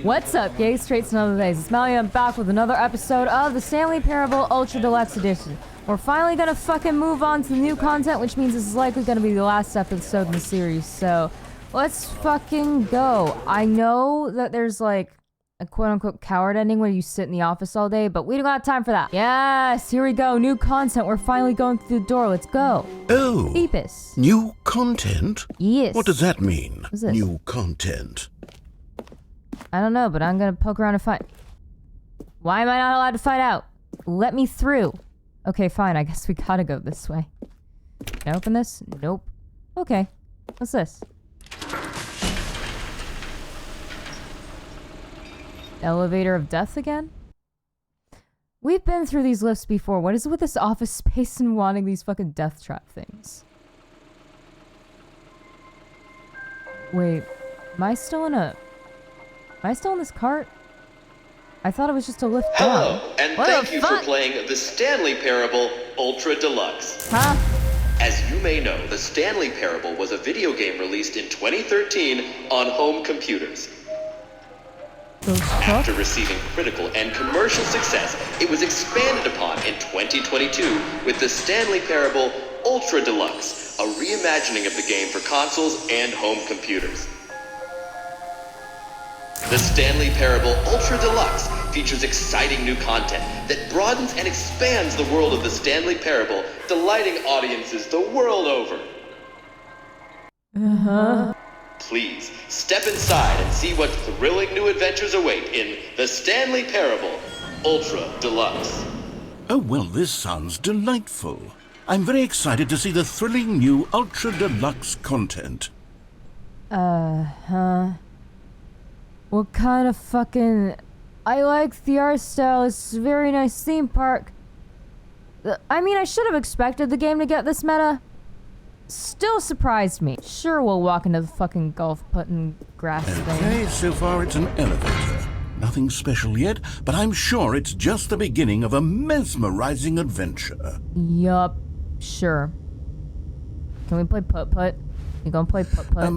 What's up, gay straights and other days? It's Melly. I'm back with another episode of the Stanley Parable Ultra Deluxe Edition. We're finally gonna fucking move on to the new content, which means this is likely gonna be the last episode in the series, so let's fucking go. I know that there's like a quote-unquote coward ending where you sit in the office all day, but we don't got time for that. Yes, here we go. New content. We're finally going through the door. Let's go. Oh. Beepus. New content? Yes. What does that mean? What's this? New content. I don't know, but I'm gonna poke around and find... Why am I not allowed to find out? Let me through. Okay, fine. I guess we gotta go this way. Can I open this? Nope. Okay. What's this? Elevator of death again? We've been through these lifts before. What is it with this office space and wanting these fucking death trap things? Wait. Am I still in this cart? I thought it was just a lift down. Hello, and thank you for playing the Stanley Parable Ultra Deluxe. Huh? As you may know, the Stanley Parable was a video game released in 2013 on home computers. After receiving critical and commercial success, it was expanded upon in 2022 with the Stanley Parable Ultra Deluxe, a reimagining of the game for consoles and home computers. The Stanley Parable Ultra Deluxe features exciting new content that broadens and expands the world of the Stanley Parable, delighting audiences the world over. Uh-huh. Please, step inside and see what thrilling new adventures await in the Stanley Parable Ultra Deluxe. Oh, well, this sounds delightful. I'm very excited to see the thrilling new Ultra Deluxe content. What kind of fucking... I like the art style. It's a very nice theme park. I mean, I should have expected the game to get this meta. Still surprised me. Sure, we'll walk into the fucking golf putting grass thing. Okay, so far it's an elevator. Nothing special yet, but I'm sure it's just the beginning of a mesmerizing adventure. Yup. Sure. Can we play putt-putt? You gonna play putt-putt?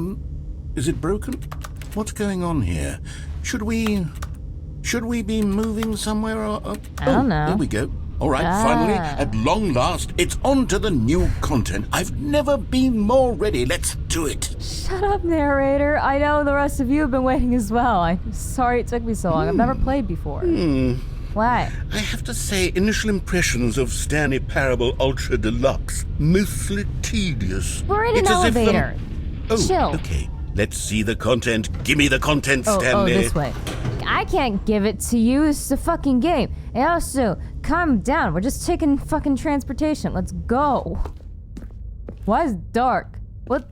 Is it broken? What's going on here? Should we be moving somewhere or... I don't know. Here we go. All right, finally, at long last, it's on to the new content. I've never been more ready. Let's do it. Shut up, narrator. I know the rest of you have been waiting as well. I'm sorry it took me so long. I've never played before. What? I have to say, initial impressions of Stanley Parable Ultra Deluxe, mostly tedious. We're in an elevator. Chill. Okay. Let's see the content. Give me the content, Stanley. Oh, this way. I can't give it to you. It's a fucking game. And also, calm down. We're just taking fucking transportation. Let's go. Why is it dark? What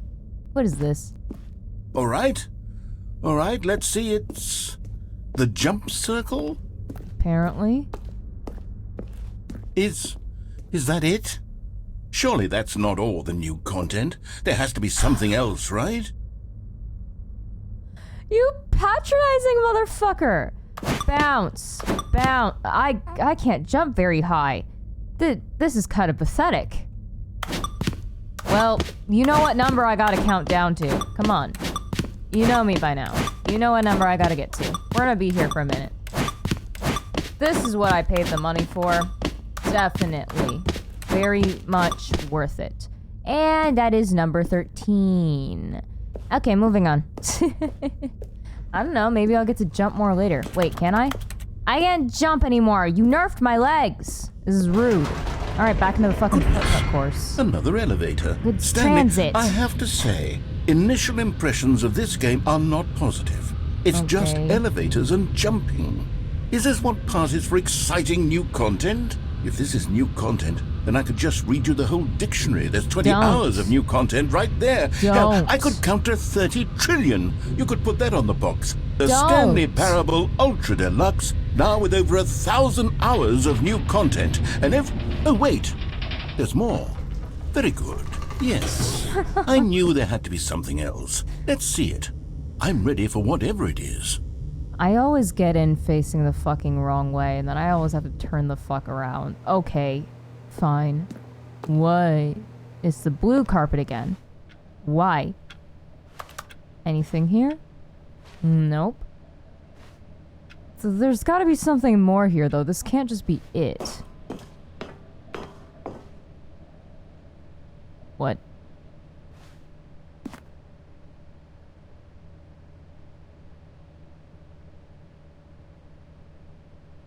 is this? All right, let's see. It's the jump circle? Apparently. Is that it? Surely that's not all the new content. There has to be something else, right? You patronizing motherfucker! Bounce. I can't jump very high. This is kind of pathetic. Well, you know what number I gotta count down to. Come on. You know me by now. You know what number I gotta get to. We're gonna be here for a minute. This is what I paid the money for. Definitely. Very much worth it. And that is number 13. Okay, moving on. I don't know, maybe I'll get to jump more later. Wait, can I? I can't jump anymore. You nerfed my legs. This is rude. All right, back into the fucking putt-putt course. Another elevator. Good Stanley, transit. I have to say, initial impressions of this game are not positive. It's just elevators and jumping. Is this what passes for exciting new content? If this is new content, then I could just read you the whole dictionary. There's 20 hours of new content right there. Hell, I could counter 30 trillion. You could put that on the box. The Stanley Parable Ultra Deluxe, now with over 1,000 hours of new content. And oh wait, there's more. Very good. Yes. I knew there had to be something else. Let's see it. I'm ready for whatever it is. I always get in facing the fucking wrong way, and then I always have to turn the fuck around. Okay, fine. Why? It's the blue carpet again. Why? Anything here? Nope. So there's gotta be something more here, though. This can't just be it. What?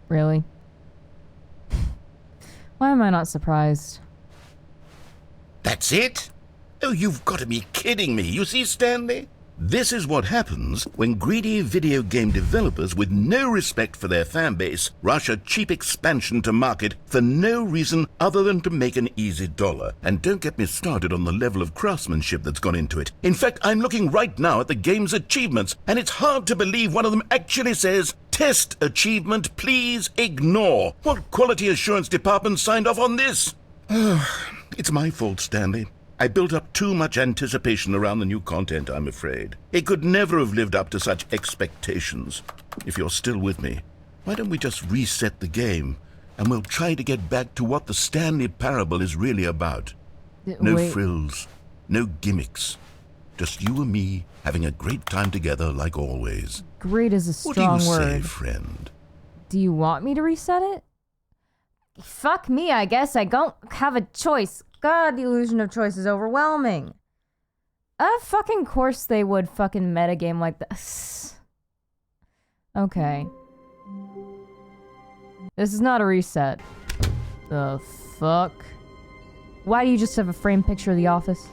Really? Why am I not surprised? That's it? Oh, you've got to be kidding me. You see, Stanley? This is what happens when greedy video game developers with no respect for their fan base rush a cheap expansion to market for no reason other than to make an easy dollar. And don't get me started on the level of craftsmanship that's gone into it. In fact, I'm looking right now at the game's achievements, and it's hard to believe one of them actually says, "Test achievement, please ignore." What quality assurance department signed off on this? It's my fault, Stanley. I built up too much anticipation around the new content, I'm afraid. It could never have lived up to such expectations. If you're still with me, why don't we just reset the game, and we'll try to get back to what the Stanley Parable is really about. No frills, no gimmicks. Just you and me having a great time together like always. Great is a strong word. What do you say, friend? Do you want me to reset it? Fuck me, I guess. I don't have a choice. God, the illusion of choice is overwhelming. Fucking course they would fucking metagame like this. Okay. This is not a reset. The fuck? Why do you just have a framed picture of the office?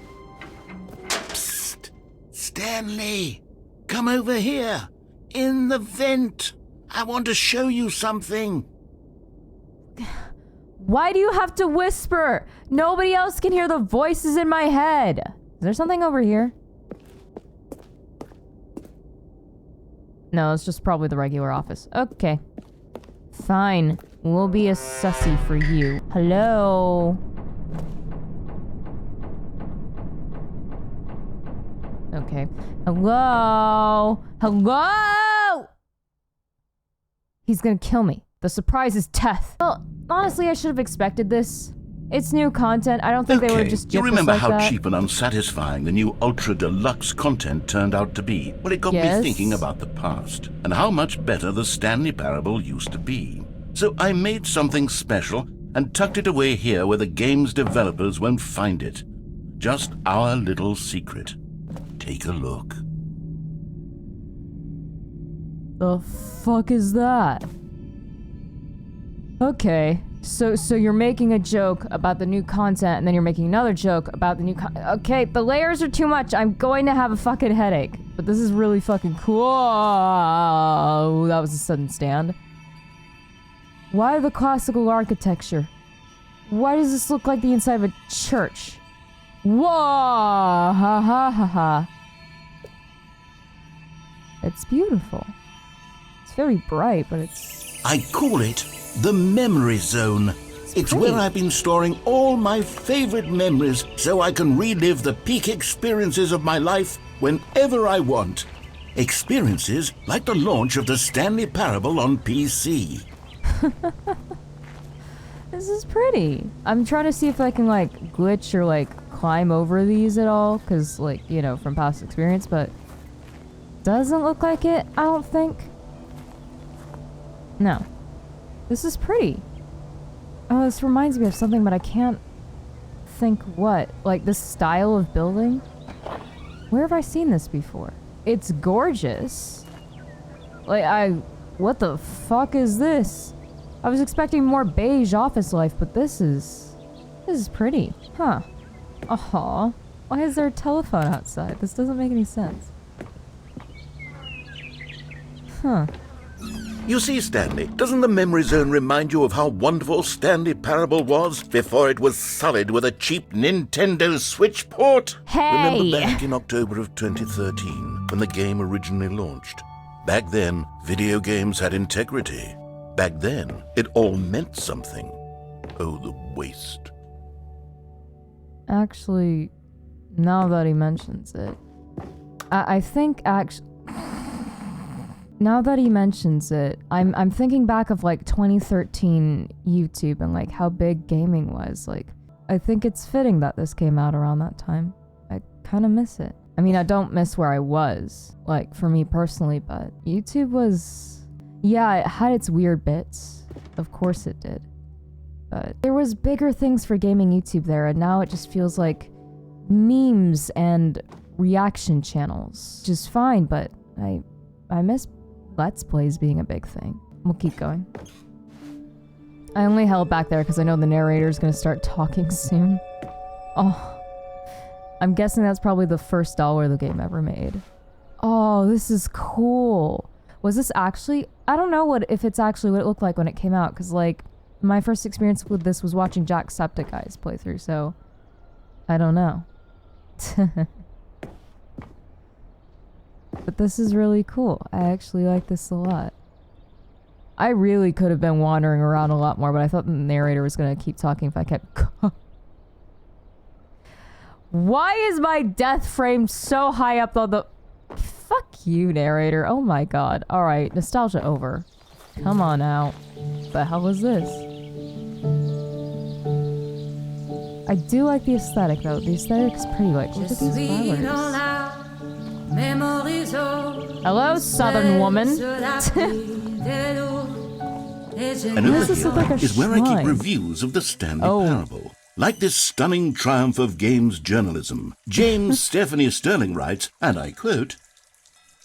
Psst! Stanley! Come over here! In the vent! I want to show you something! Why do you have to whisper? Nobody else can hear the voices in my head. Is there something over here? No, it's just probably the regular office. Okay. Fine. We'll be a sussy for you. Hello? Okay. Hello? Hello? He's gonna kill me. The surprise is death. Well, honestly, I should have expected this. It's new content. I don't think they would have just you remember like how that. cheap and unsatisfying the new ultra-deluxe content turned out to be? Well, it got me thinking about the past and how much better the Stanley Parable used to be. So I made something special and tucked it away here where the game's developers won't find it. Just our little secret. Take a look. The fuck is that? Okay, so you're making a joke about the new content, and then you're making another joke about the new okay, the layers are too much. I'm going to have a fucking headache. But this is really fucking cool. Oh, that was a sudden stand. Why the classical architecture? Why does this look like the inside of a church? Whoa! Ha ha ha ha. It's beautiful. It's very bright, but it's... I call it the memory zone. It's where I've been storing all my favorite memories so I can relive the peak experiences of my life whenever I want. Experiences like the launch of the Stanley Parable on PC. This is pretty. I'm trying to see if I can, like, glitch or, like, climb over these at all, because, like, you know, from past experience, but doesn't look like it, I don't think. No. This is pretty. Oh, this reminds me of something, but I can't think what. Like, this style of building? Where have I seen this before? It's gorgeous. Like, what the fuck is this? I was expecting more beige office life, but this is pretty. Huh. Aw. Why is there a telephone outside? This doesn't make any sense. Huh. You see, Stanley, doesn't the memory zone remind you of how wonderful Stanley Parable was before it was sullied with a cheap Nintendoswitch port? Hey! Remember back in October of 2013, when the game originally launched? Back then, video games had integrity. Back then, it all meant something. Oh, the waste. Actually, now that he mentions it, I think actually... Now that he mentions it, I'm thinking back of like 2013 YouTube and like how big gaming was. Like, I think it's fitting that this came out around that time. I kind of miss it. I mean, I don't miss where I was, like for me personally, but YouTube was Yeah, it had its weird bits. Of course it did. But there was bigger things for gaming YouTube there, and now it just feels like memes and reaction channels. Which is fine, but I miss Let's Plays being a big thing. We'll keep going. I only held back there because I know the narrator is going to start talking soon. Oh. I'm guessing that's probably the first dollar the game ever made. Oh, this is cool. Was this actually... I don't know if it's actually what it looked like when it came out, because, like, my first experience with this was watching Jacksepticeye's playthrough, so... I don't know. But this is really cool. I actually like this a lot. I really could have been wandering around a lot more, but I thought the narrator was going to keep talking if I kept... Why is my death frame so high up on the... Fuck you, narrator. Oh my god. Alright, nostalgia over. Come on out. The hell is this? I do like the aesthetic, though. The aesthetic is pretty. Like, look at these flowers. Hello, southern woman. And over here is where I keep reviews of the Stanley Parable. Like this stunning triumph of games journalism, James Stephanie Sterling writes, and I quote,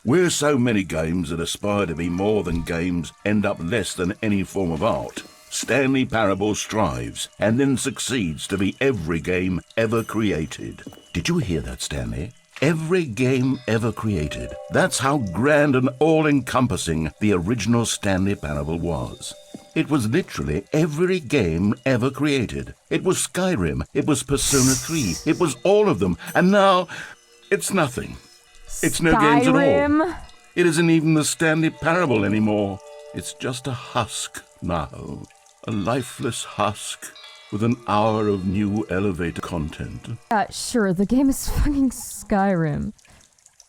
"Where so many games that aspire to be more than games end up less than any form of art, Stanley Parable strives and then succeeds to be every game ever created." Did you hear that, Stanley? Every game ever created. That's how grand and all-encompassing the original Stanley Parable was. It was literally every game ever created. It was Skyrim, it was Persona 3, it was all of them, and now it's nothing. It's no games at all. It isn't even the Stanley Parable anymore. It's just a husk now. A lifeless husk with an hour of new elevator content. Yeah, sure, the game is fucking Skyrim.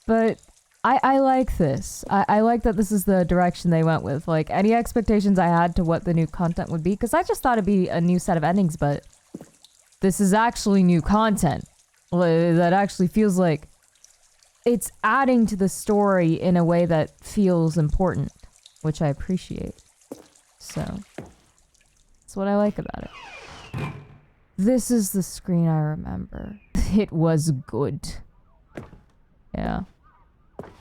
But I like this. I like that this is the direction they went with. Like, any expectations I had to what the new content would be, because I just thought it'd be a new set of endings, but this is actually new content. That actually feels like it's adding to the story in a way that feels important, which I appreciate. So, that's what I like about it. This is the screen I remember. It was good. Yeah.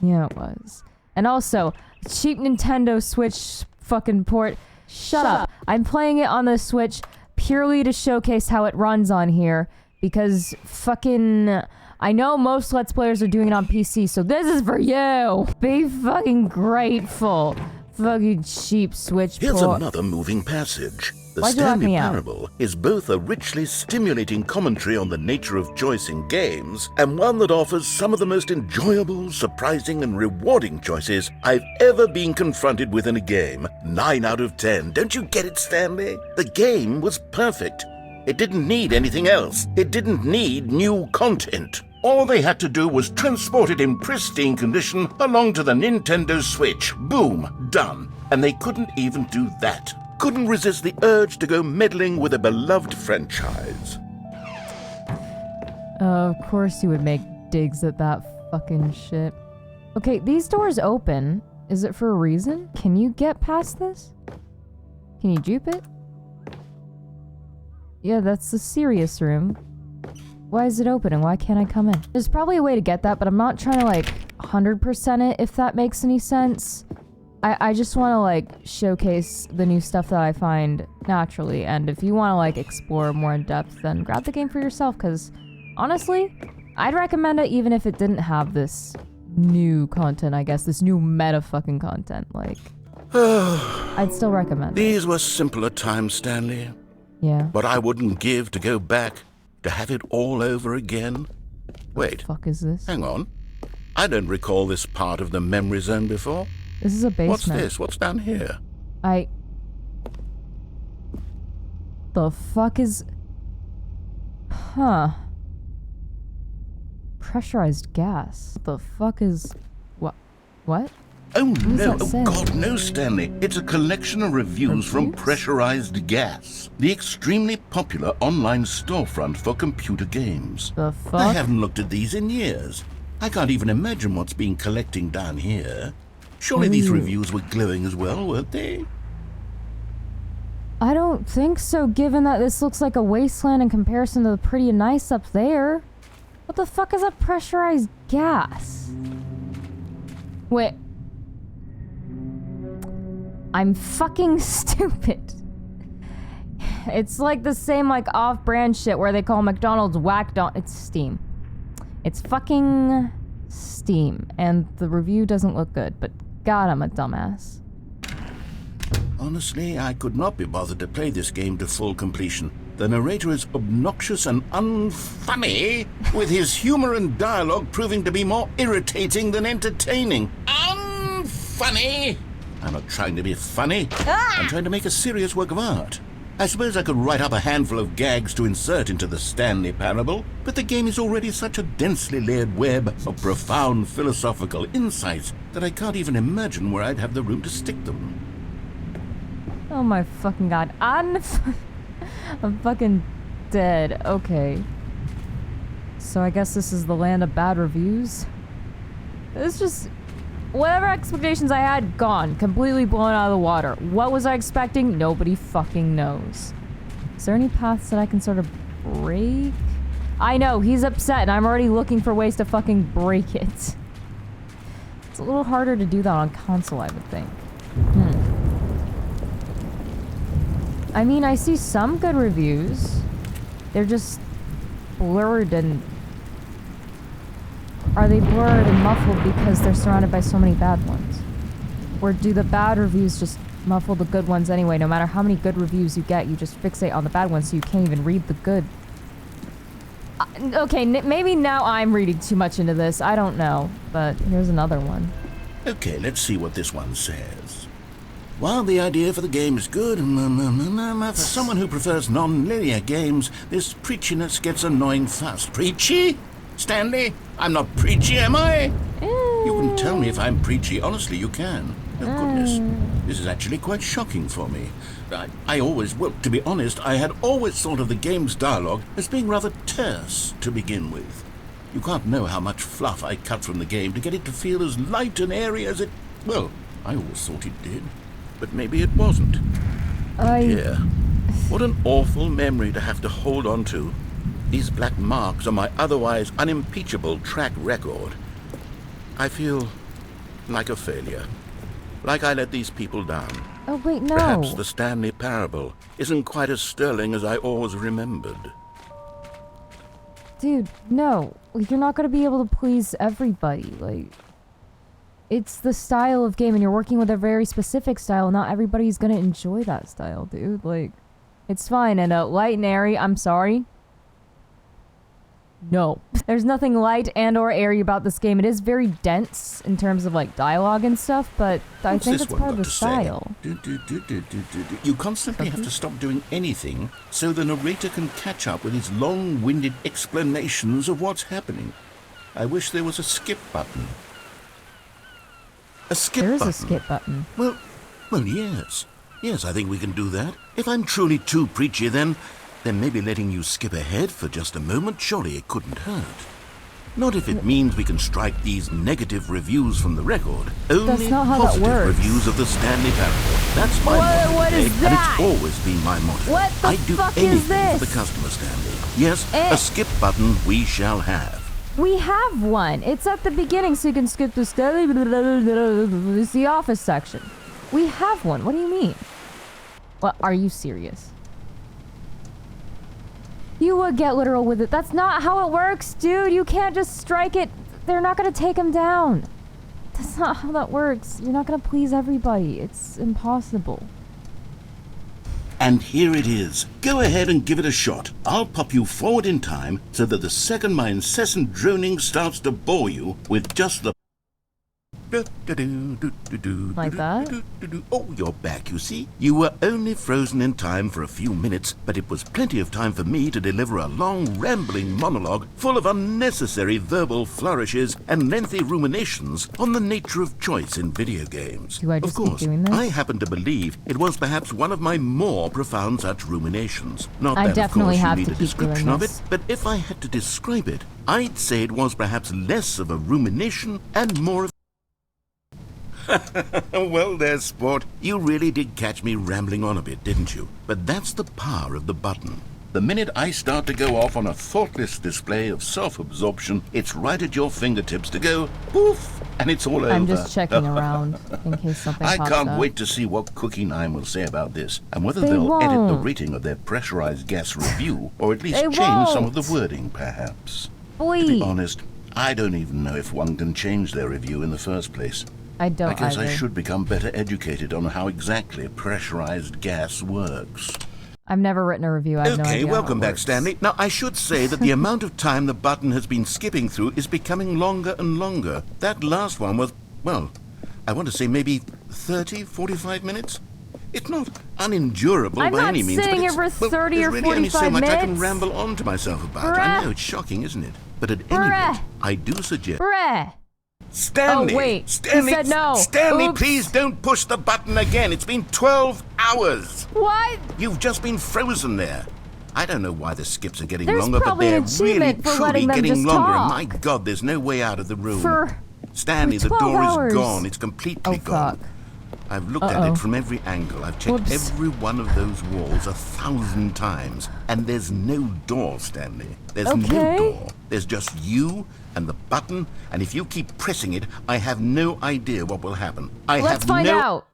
Yeah, it was. And also, cheap Nintendo Switch fucking port. Shut up. I'm playing it on the Switch purely to showcase how it runs on here, because fucking... I know most Let's Players are doing it on PC, so this is for you! Be fucking grateful. Fucking cheap Switch port. Here's another moving passage. The Stanley Parable is both a richly stimulating commentary on the nature of choice in games, and one that offers some of the most enjoyable, surprising, and rewarding choices I've ever been confronted with in a game. 9 out of 10. Don't you get it, Stanley? The game was perfect. It didn't need anything else. It didn't need new content. All they had to do was transport it in pristine condition along to the Nintendoswitch. Boom, done. And they couldn't even do that. Couldn't resist the urge to go meddling with a beloved franchise. Of course you would make digs at that fucking shit. Okay, these doors open. Is it for a reason? Can you get past this? Can you jupe it? Yeah, that's the serious room. Why is it open and why can't I come in? There's probably a way to get that, but I'm not trying to like 100% it, if that makes any sense. I just want to like showcase the new stuff that I find naturally, and if you want to like explore more in depth, then grab the game for yourself, because honestly, I'd recommend it even if it didn't have this new content, I guess, this new meta fucking content, like, I'd still recommend it. These were simpler times, Stanley. Yeah. But I wouldn't give to go back, to have it all over again. Wait. What the fuck is this? Hang on. I don't recall this part of the memory zone before. This is a basement. What's this? What's down here? The fuck is... Huh. Pressurized gas. What the fuck is... What? Oh no, that oh say? God, no, Stanley. It's a collection of reviews from Pressurized Gas, the extremely popular online storefront for computer games. The fuck? I haven't looked at these in years. I can't even imagine what's been collecting down here. Surely these reviews were glowing as well, weren't they? I don't think so, given that this looks like a wasteland in comparison to the pretty nice up there. What the fuck is a pressurized gas? Wait. I'm fucking stupid. It's like the same like off-brand shit where they call McDonald's It's Steam. It's fucking Steam, and the review doesn't look good, but God, I'm a dumbass. Honestly, I could not be bothered to play this game to full completion. The narrator is obnoxious and unfunny, with his humor and dialogue proving to be more irritating than entertaining. Unfunny! I'm not trying to be funny. I'm trying to make a serious work of art. I suppose I could write up a handful of gags to insert into the Stanley Parable, but the game is already such a densely layered web of profound philosophical insights that I can't even imagine where I'd have the room to stick them. Oh my fucking God. I'm fucking dead. Okay. So I guess this is the land of bad reviews? It's just... whatever expectations I had, gone. Completely blown out of the water. What was I expecting? Nobody fucking knows. Is there any paths that I can sort of break? I know, he's upset and I'm already looking for ways to fucking break it. It's a little harder to do that on console, I would think. I mean, I see some good reviews. They're just blurred and... are they blurred and muffled because they're surrounded by so many bad ones? Or do the bad reviews just muffle the good ones anyway? No matter how many good reviews you get, you just fixate on the bad ones so you can't even read the good. Okay, maybe now I'm reading too much into this. I don't know. But here's another one. Okay, let's see what this one says. While the idea for the game is good, for someone who prefers non-linear games, this preachiness gets annoying fast. Preachy? Stanley, I'm not preachy, am I? You can tell me if I'm preachy. Honestly, you can. Oh, goodness. This is actually quite shocking for me. Well, to be honest, I had always thought of the game's dialogue as being rather terse to begin with. You can't know how much fluff I cut from the game to get it to feel as light and airy as it... well, I always thought it did. But maybe it wasn't. Dear, what an awful memory to have to hold on to. These black marks are my otherwise unimpeachable track record. I feel like a failure. Like I let these people down. Oh, wait, no. Perhaps the Stanley Parable isn't quite as sterling as I always remembered. Dude, no. You're not gonna be able to please everybody. Like, it's the style of game and you're working with a very specific style. Not everybody's gonna enjoy that style, dude. Like, it's fine. And light and airy, I'm sorry. No. There's nothing light and or airy about this game. It is very dense in terms of like dialogue and stuff, but I think it's part of the style. You constantly have to stop doing anything so the narrator can catch up with his long-winded explanations of what's happening. I wish there was a skip button. A skip button? There is a skip button. Well, yes. Yes, I think we can do that. If I'm truly too preachy, then maybe letting you skip ahead for just a moment, surely it couldn't hurt. Not if it means we can strike these negative reviews from the record. Only That's not how positive that works. reviews of the Stanley Parable. That's my motto What today, is that? and it's always been my motto. What the I'd do fuck is anything for this? the customer, Stanley. Yes, a skip button we shall have. We have one. It's at the beginning so you can skip the Stanley. It's the office section. We have one. What do you mean? What? Are you serious? You would get literal with it. That's not how it works, dude. You can't just strike it. They're not gonna take him down. That's not how that works. You're not gonna please everybody. It's impossible. And here it is. Go ahead and give it a shot. I'll pop you forward in time so that the second my incessant droning starts to bore you with just the... Like that? Oh, you're back, you see. You were only frozen in time for a few minutes, but it was plenty of time for me to deliver a long, rambling monologue full of unnecessary verbal flourishes and lengthy ruminations on the nature of choice in video games. Do I just of course, keep doing this? I happen to believe it was perhaps one of my more profound such ruminations. Not I that, definitely of course, have you to need a keep doing description of it, this. but if I had to describe it, I'd say it was perhaps less of a rumination and more of... Well there, sport. You really did catch me rambling on a bit, didn't you? But that's the power of the button. The minute I start to go off on a thoughtless display of self-absorption, it's right at your fingertips to go poof, and it's all over. I'm just checking around in case something I pops can't up. wait to see what Cookie 9 will say about this, and whether They they'll edit the won't. rating of their pressurized gas review, or at least They change some of the won't. wording, perhaps. To Boy, be honest, I don't even know if one can change their review in the first place. I don't I guess either. I should become better educated on how exactly pressurized gas works. I've never written a review. I have no Okay, idea how welcome it back, works. Stanley. Now, I should say that the amount of time the button has been skipping through is becoming longer and longer. That last one was, well, I want to say maybe 30, 45 minutes? It's not unendurable I'm by not any means, sitting but here it's, for 30 there's or really only so 45 much I can minutes. ramble on to myself about. I Bruh. know, it's shocking, isn't it? But at any Bruh. rate, I do suggest... Bruh. Stanley! Oh, wait. He Stanley, said no. Stanley, Oops. please don't push the button again. It's been 12 hours. What? You've just been frozen there. I don't know why the skips are getting There's longer, but probably they're an achievement really, for truly letting them getting just longer. talk. And my God, there's no way out of the room. For Stanley, the 12 door hours. is gone. It's completely Oh, gone. fuck. I've looked at Uh-oh. it from every angle. I've checked Whoops. every one of those walls 1,000 times. And there's no door, Stanley. There's Okay. no door. There's just you and the button. And if you keep pressing it, I have no idea what will happen. I Let's have find no... out.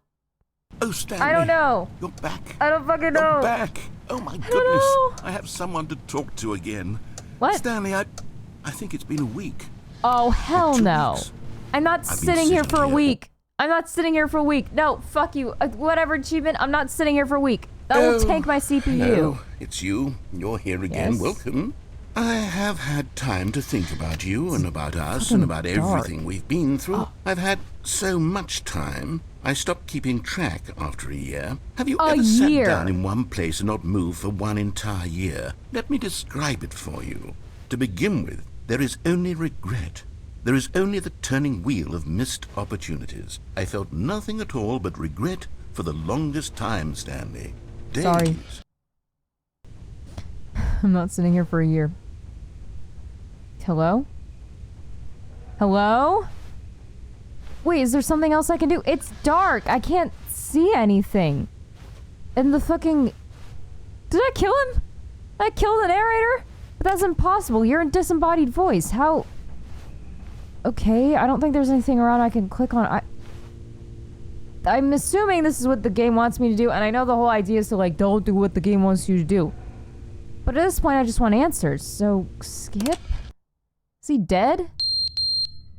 Oh, Stanley. I don't know. You're back. I don't fucking You're know. back. Oh, my goodness. know. I have someone to talk to again. What? Stanley, I think it's been a week. Oh, hell 2 no. weeks. I'm not been sitting here sitting for a here. week. I'm not sitting here for a week. No, fuck you. Whatever achievement, I'm not sitting here for a week. That will tank my CPU. No, it's you. You're here again. Yes. Welcome. I have had time to think about you and about us fucking and about dark. everything we've been through. I've had so much time. I stopped keeping track after a year. Have you A ever year? sat down in one place and not moved for one entire year? Let me describe it for you. To begin with, there is only regret. There is only the turning wheel of missed opportunities. I felt nothing at all but regret for the longest time, Stanley. Days. Sorry. I'm not sitting here for a year. Hello? Hello? Wait, is there something else I can do? It's dark. I can't see anything. And the fucking... Did I kill him? Did I kill the narrator? But that's impossible. You're in disembodied voice. How... Okay, I don't think there's anything around I can click on. I'm assuming this is what the game wants me to do, and I know the whole idea is to, like, don't do what the game wants you to do. But at this point, I just want answers, so skip? Is he dead?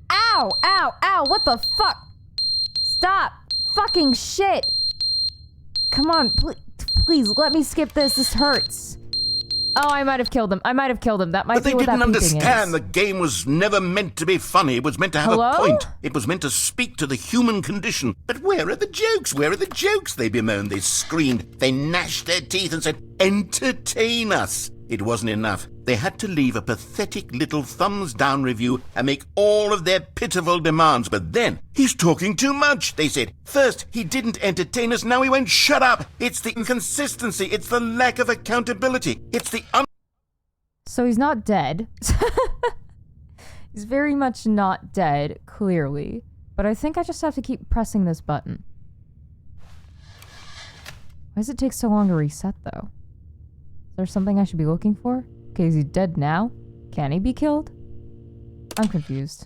Ow! Ow! Ow! What the fuck? Stop! Fucking shit! Come on, please, let me skip this. This hurts. Oh, I might have killed him. I might have killed him. That might But be they what that didn't beeping understand is. the game was never meant to be funny. It was meant to have Hello? a point. It was meant to speak to the human condition. But where are the jokes? Where are the jokes? They bemoaned, they screamed, they gnashed their teeth and said, entertain us. It wasn't enough. They had to leave a pathetic little thumbs-down review and make all of their pitiful demands. But then, he's talking too much, they said. First, he didn't entertain us, now he won't shut up. It's the inconsistency, it's the lack of accountability, it's the So he's not dead. He's very much not dead, clearly. But I think I just have to keep pressing this button. Why does it take so long to reset, though? Is there something I should be looking for? Okay, is he dead now? Can he be killed? I'm confused.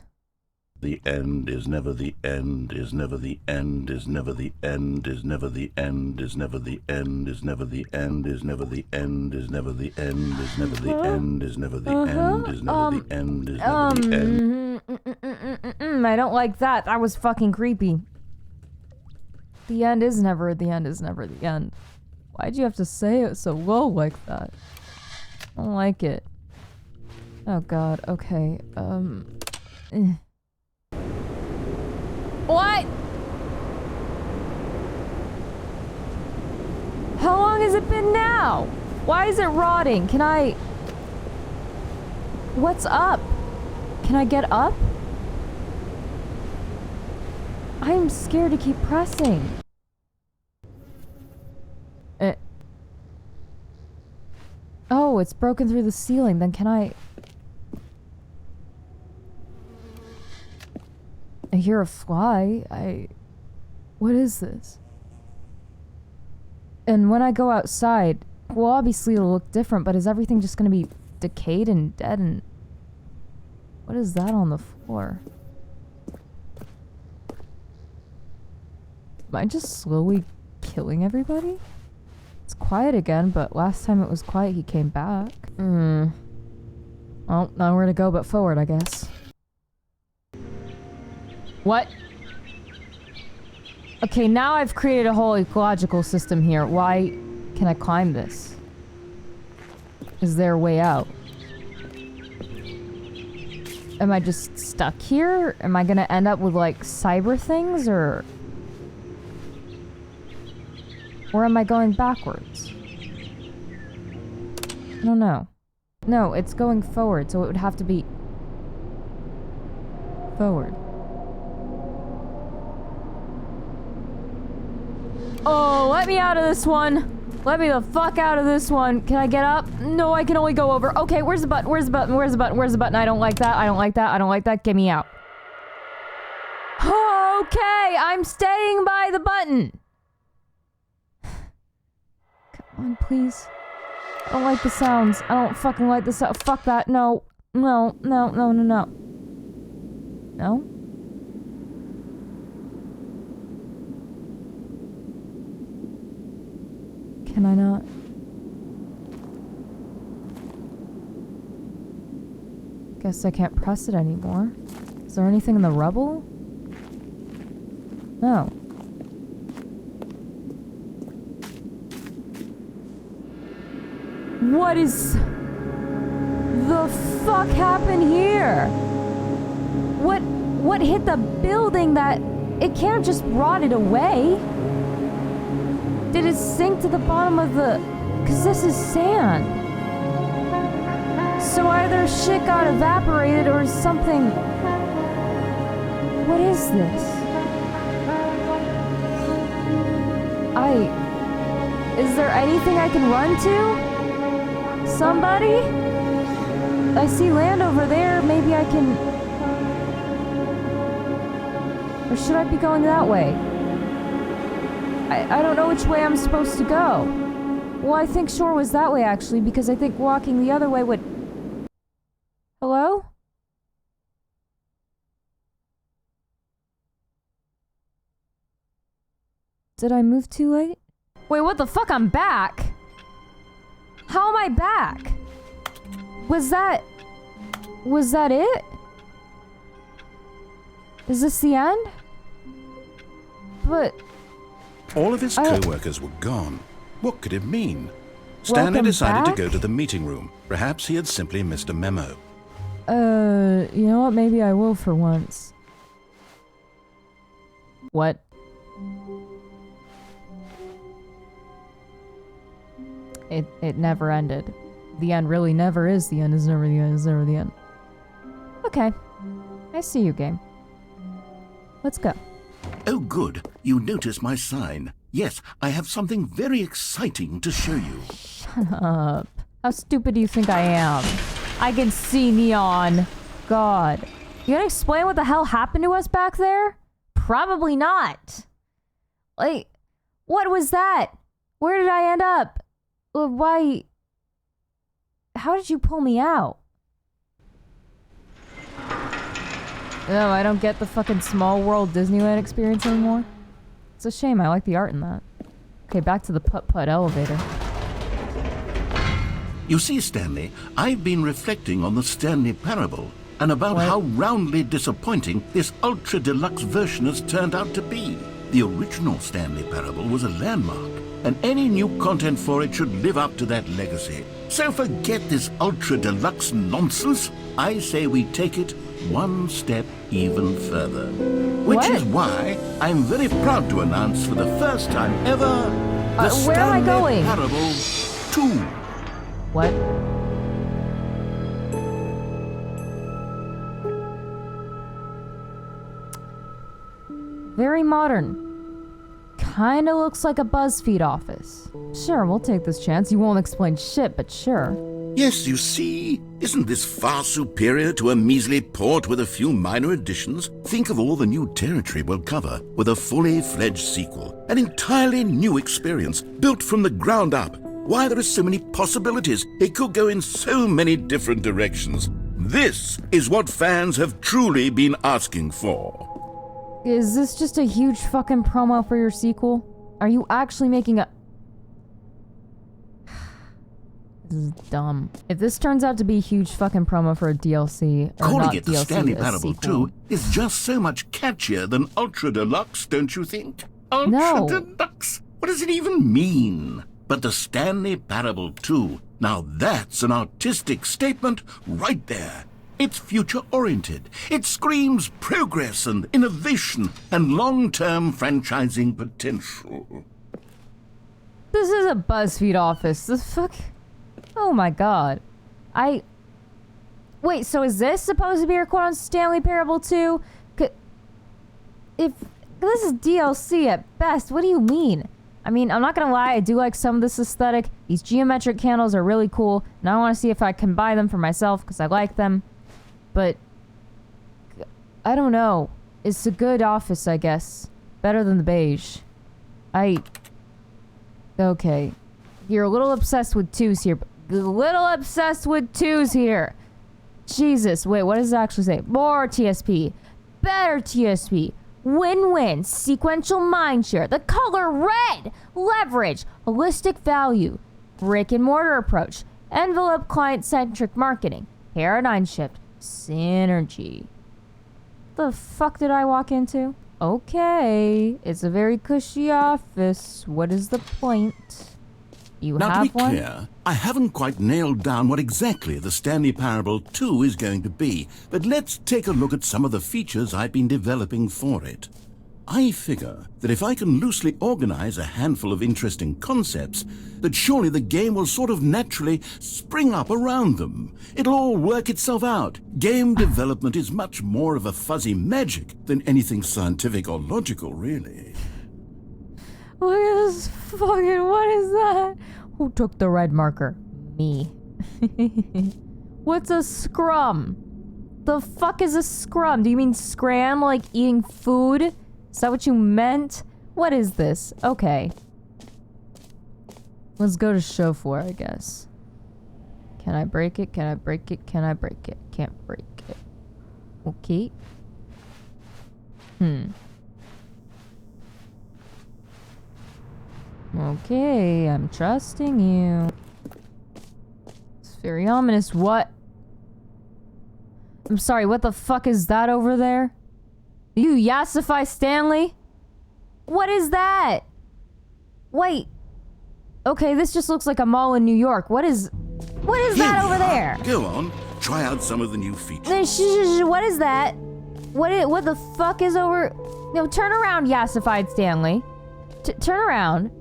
The end is never the end, is never the end, is never the end, is never the end, is never the end, is never the end, is never the end, is never the end, is never the end, is never the end, is never the end, is never the end. I don't like that. That was fucking creepy. The end is never the end is never the end. Why'd you have to say it so low like that? I don't like it. Oh god, okay. What? How long has it been now? Why is it rotting? Can I... What's up? Can I get up? I'm scared to keep pressing. Oh, it's broken through the ceiling. Then can I hear a fly. What is this? And when I go outside, well, obviously it'll look different, but is everything just gonna be decayed and dead and... What is that on the floor? Am I just slowly killing everybody? It's quiet again, but last time it was quiet, he came back. Well, nowhere to go but forward, I guess. What? Okay, now I've created a whole ecological system here. Why can I climb this? Is there a way out? Am I just stuck here? Am I gonna end up with, like, cyber things, or... Or am I going backwards? I don't know. No, it's going forward, so it would have to be... forward. Oh, let me out of this one! Let me the fuck out of this one! Can I get up? No, I can only go over. Okay, where's the button? Where's the button? Where's the button? Where's the button? I don't like that. I don't like that. I don't like that. Get me out. Okay, I'm staying by the button. Come on, please. I don't like the sounds. I don't fucking like the sound. Fuck that. No. No, no, no, no, no. No? Can I not? Guess I can't press it anymore. Is there anything in the rubble? No. What is... the fuck happened here? What hit the building that... It can't have just rotted away. Did it sink to the bottom of the... Cause this is sand. So either shit got evaporated or something... What is this? Is there anything I can run to? Somebody? I see land over there, maybe I can... Or should I be going that way? I don't know which way I'm supposed to go. Well, I think Shore was that way, actually, because I think walking the other way would... Hello? Did I move too late? Wait, what the fuck? I'm back? How am I back? Was that it? Is this the end? But... All of his co-workers were gone. What could it mean? Stanley decided to go to the meeting room. Perhaps he had simply missed a memo. You know what? Maybe I will for once. What? It never ended. The end really never is the end, is never the end, is never the end. Okay. I see you, game. Let's go. Oh, good. You noticed my sign. Yes, I have something very exciting to show you. Shut up. How stupid do you think I am? I can see neon. God. You gonna explain what the hell happened to us back there? Probably not. Like, what was that? Where did I end up? Why? How did you pull me out? No, I don't get the fucking small world Disneyland experience anymore. It's a shame, I like the art in that. Okay, back to the putt-putt elevator. You see, Stanley, I've been reflecting on the Stanley Parable and about how roundly disappointing this ultra-deluxe version has turned out to be. The original Stanley Parable was a landmark, and any new content for it should live up to that legacy. So forget this ultra-deluxe nonsense. I say we take it one step even further. Which is why I'm very proud to announce for the first time ever the Stanley Parable 2. What? Very modern. Kinda looks like a BuzzFeed office. Sure, we'll take this chance. You won't explain shit, but sure. Yes, you see, isn't this far superior to a measly port with a few minor additions? Think of all the new territory we'll cover with a fully fledged sequel. An entirely new experience, built from the ground up. Why, there are so many possibilities. It could go in so many different directions. This is what fans have truly been asking for. Is this just a huge fucking promo for your sequel? Are you actually making a... This is dumb. If this turns out to be a huge fucking promo for a DLC, or calling not it the DLC, Stanley a Parable sequel. 2 is just so much catchier than Ultra Deluxe, don't you think? Ultra No. Deluxe? What does it even mean? But the Stanley Parable 2, now that's an artistic statement right there. It's future-oriented. It screams progress and innovation and long-term franchising potential. This is a BuzzFeed office. The fuck? Oh my god. Wait, so is this supposed to be a quote on Stanley Parable 2? If this is DLC at best, what do you mean? I mean, I'm not gonna lie, I do like some of this aesthetic. These geometric candles are really cool, and I want to see if I can buy them for myself, because I like them. But, I don't know. It's a good office, I guess. Better than the beige. Okay. You're a little obsessed with twos here. Jesus, wait, what does it actually say? More TSP. Better TSP. Win-win. Sequential mindshare. The color red. Leverage. Holistic value. Brick and mortar approach. Envelope client-centric marketing. Paradigm shift. Synergy. The fuck did I walk into? Okay. It's a very cushy office. What is the point? You now, have to be one? clear, I haven't quite nailed down what exactly the Stanley Parable 2 is going to be, but let's take a look at some of the features I've been developing for it. I figure that if I can loosely organize a handful of interesting concepts, that surely the game will sort of naturally spring up around them. It'll all work itself out. Game development is much more of a fuzzy magic than anything scientific or logical, really. Look at this fucking, what is that? Who took the red marker? Me. What's a scrum? The fuck is a scrum? Do you mean scram like eating food? Is that what you meant? What is this? Okay. Let's go to show 4, I guess. Can I break it? Can I break it? Can I break it? Can't break it. Okay. Okay, I'm trusting you. It's very ominous. What? I'm sorry, what the fuck is that over there? You yassify Stanley? What is that? Wait. Okay, this just looks like a mall in New York. What is that over there? Go on, try out some of the new features. What is that? What the fuck is over? No, turn around, yassified Stanley. Turn around.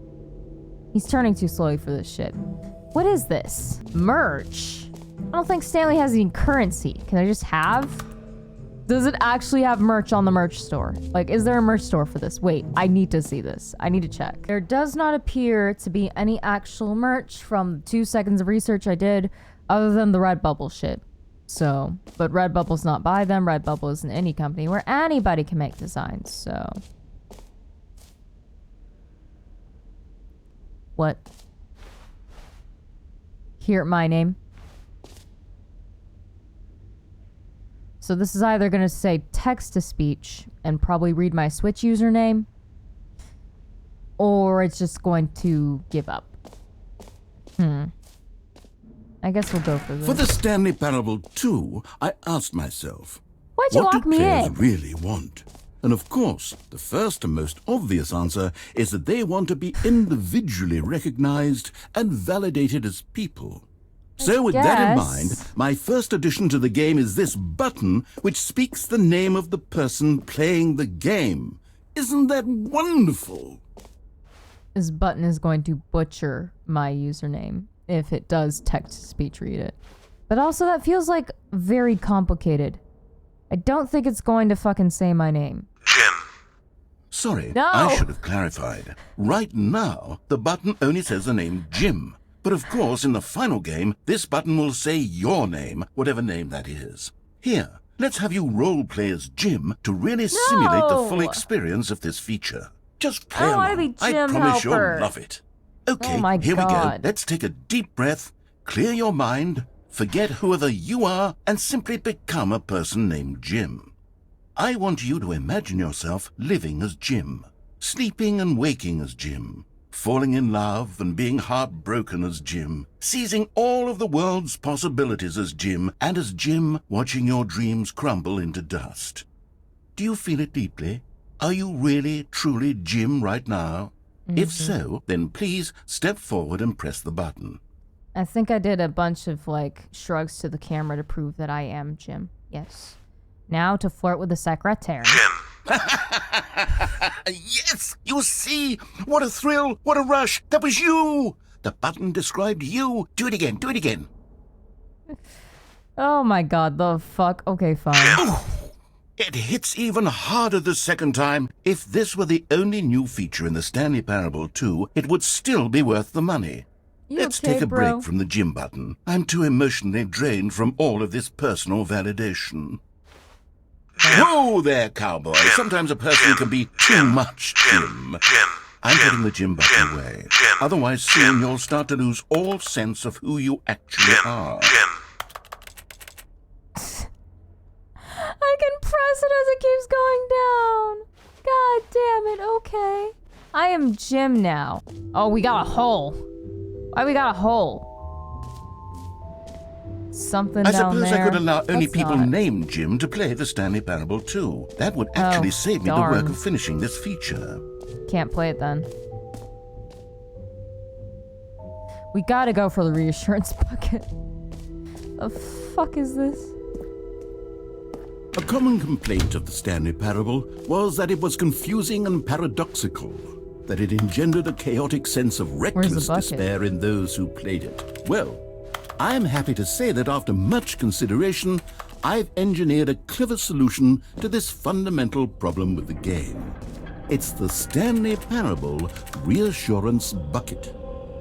He's turning too slowly for this shit. What is this? Merch? I don't think Stanley has any currency. Can I just have? Does it actually have merch on the merch store? Like, is there a merch store for this? Wait, I need to see this. I need to check. There does not appear to be any actual merch from 2 seconds of research I did, other than the Redbubble shit. So, but Redbubble's not by them. Redbubble isn't any company where anybody can make designs, so. What? Hear my name. So this is either going to say text-to-speech and probably read my Switch username, or it's just going to give up. I guess we'll go for this. For the Stanley Parable 2, I asked myself, why'd you what lock do me players in? really want? And of course, the first and most obvious answer is that they want to be individually recognized and validated as people. So with that in mind, my first addition to the game is this button which speaks the name of the person playing the game. Isn't that wonderful? This button is going to butcher my username if it does text-to-speech read it. But also that feels like very complicated. I don't think it's going to fucking say my name. Jim. Sorry, No. I should have clarified. Right now, the button only says the name Jim. But of course, in the final game, this button will say your name, whatever name that is. Here, let's have you role-play as Jim to really simulate the full experience of this feature. Just play along. I want to be Jim I promise Helper. you'll love it. Okay, Oh my here we go. God. Let's take a deep breath, clear your mind, forget whoever you are, and simply become a person named Jim. I want you to imagine yourself living as Jim, sleeping and waking as Jim, falling in love and being heartbroken as Jim, seizing all of the world's possibilities as Jim, and as Jim watching your dreams crumble into dust. Do you feel it deeply? Are you really, truly Jim right now? If so, then please step forward and press the button. I think I did a bunch of, shrugs to the camera to prove that I am Jim. Yes. Now to flirt with the secretary. Jim. Yes! You see? What a thrill! What a rush! That was you! The button described you. Do it again. Do it again. Oh my god, the fuck? Okay, fine. It hits even harder the second time. If this were the only new feature in the Stanley Parable 2, it would still be worth the money. Let's take a break from the Jim button. I'm too emotionally drained from all of this personal validation. Whoa there, cowboy. Sometimes a person can be too much Jim. I'm putting the Jim button away. Otherwise, soon you'll start to lose all sense of who you actually are. I can press it as it keeps going down. God damn it, okay. I am Jim now. Oh, we got a hole. Why we got a hole? Something I down suppose there. I could allow only That's people not. named Jim to play the Stanley Parable 2. That would actually save me the darn. work of finishing this feature. Can't play it then. We gotta go for the reassurance bucket. The fuck is this? A common complaint of the Stanley Parable was that it was confusing and paradoxical, that it engendered a chaotic sense of reckless bucket? despair in those who played it. Well, I'm happy to say that after much consideration, I've engineered a clever solution to this fundamental problem with the game. It's the Stanley Parable Reassurance Bucket.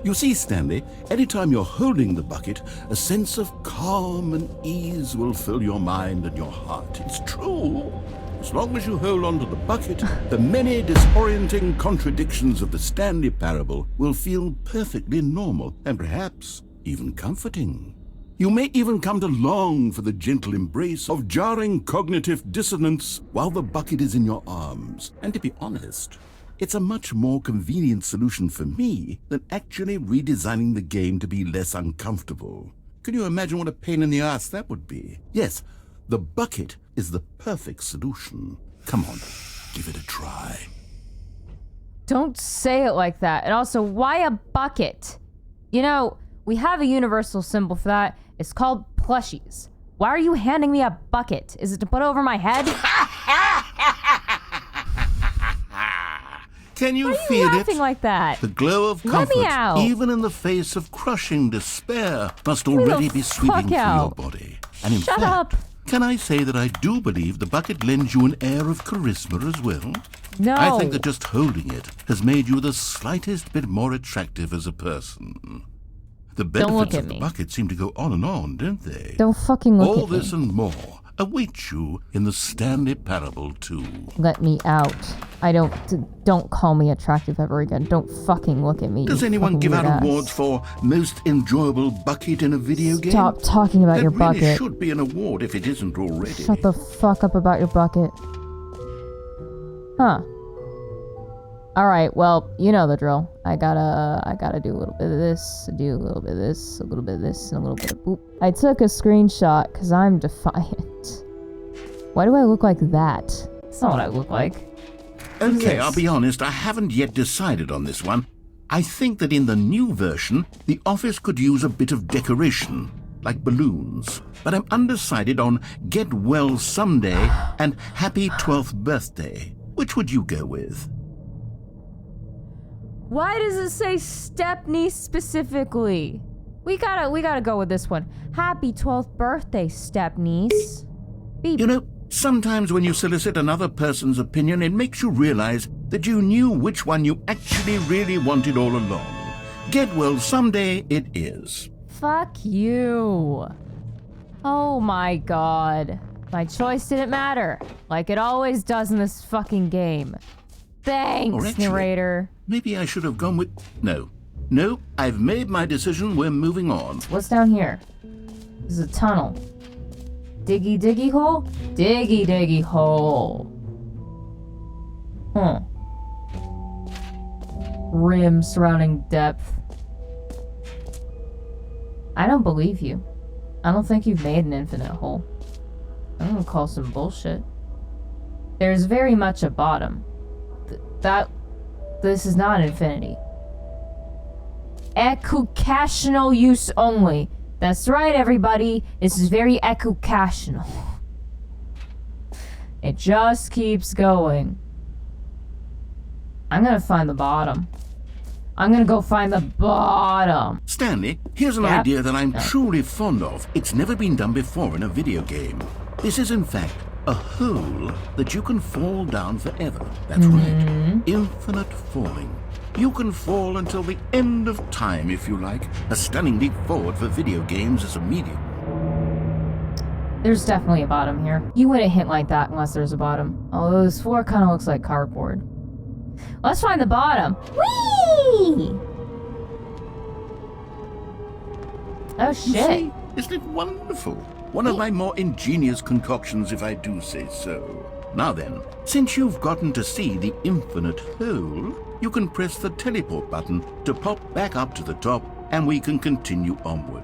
You see, Stanley, anytime you're holding the bucket, a sense of calm and ease will fill your mind and your heart. It's true. As long as you hold on to the bucket, the many disorienting contradictions of the Stanley Parable will feel perfectly normal and perhaps even comforting. You may even come to long for the gentle embrace of jarring cognitive dissonance while the bucket is in your arms. And to be honest, it's a much more convenient solution for me than actually redesigning the game to be less uncomfortable. Can you imagine what a pain in the ass that would be? Yes, the bucket is the perfect solution. Come on, give it a try. Don't say it like that. And also, why a bucket? You know, we have a universal symbol for that. It's called plushies. Why are you handing me a bucket? Is it to put over my head? Can you Why are you feel laughing it? like that? The glow of Let me comfort, out. even in the face of crushing despair, must me already the be sweeping fuck through your out. body. And in Shut fact, up. can I say that I do believe the bucket lends you an air of charisma as well? No. I think that just holding it has made you the slightest bit more attractive as a person. The look benefits at of the me. bucket seem to go on, don't they? Don't fucking look All at this me. and more await you in the Stanley Parable 2. Let me out. I don't call me attractive ever again. Don't fucking look at me. Does you anyone fucking give out weird ass. awards for most enjoyable bucket in a video game? Stop talking about That your really bucket. should be an award if it isn't already. Shut the fuck up about your bucket. Huh. Alright, well, you know the drill. I gotta do a little bit of this, do a little bit of this, a little bit of this, and a little bit of boop. I took a screenshot because I'm defiant. Why do I look like that? That's not what I look like. Okay, I'll be honest, I haven't yet decided on this one. I think that in the new version, the office could use a bit of decoration, like balloons. But I'm undecided on Get Well Someday and Happy 12th Birthday. Which would you go with? Why does it say Stepney specifically? We gotta go with this one. Happy 12th birthday, Stepniece. Beep. You know, sometimes when you solicit another person's opinion, it makes you realize that you knew which one you actually really wanted all along. Get well someday it is. Fuck you. Oh my god. My choice didn't matter. Like it always does in this fucking game. Thanks, Or actually, narrator. Maybe I should have gone with... No, I've made my decision. We're moving on. What's down here? This is a tunnel. Diggy diggy hole? Diggy diggy hole. Huh. Rim surrounding depth. I don't believe you. I don't think you've made an infinite hole. I'm gonna call some bullshit. There's very much a bottom. This is not infinity. Educational use only. That's right, everybody. This is very educational. It just keeps going. I'm gonna find the bottom. I'm gonna go find the bottom. Stanley, here's an idea that I'm truly fond of. It's never been done before in a video game. This is, in fact, a hole that you can fall down forever. That's right. Infinite falling. You can fall until the end of time, if you like. A stunning leap forward for video games as a medium. There's definitely a bottom here. You wouldn't hint like that unless there's a bottom. Although this floor kind of looks like cardboard. Let's find the bottom. Whee! Oh shit. You see? Isn't it wonderful? One of my more ingenious concoctions, if I do say so. Now then, since you've gotten to see the infinite hole, you can press the teleport button to pop back up to the top, and we can continue onward.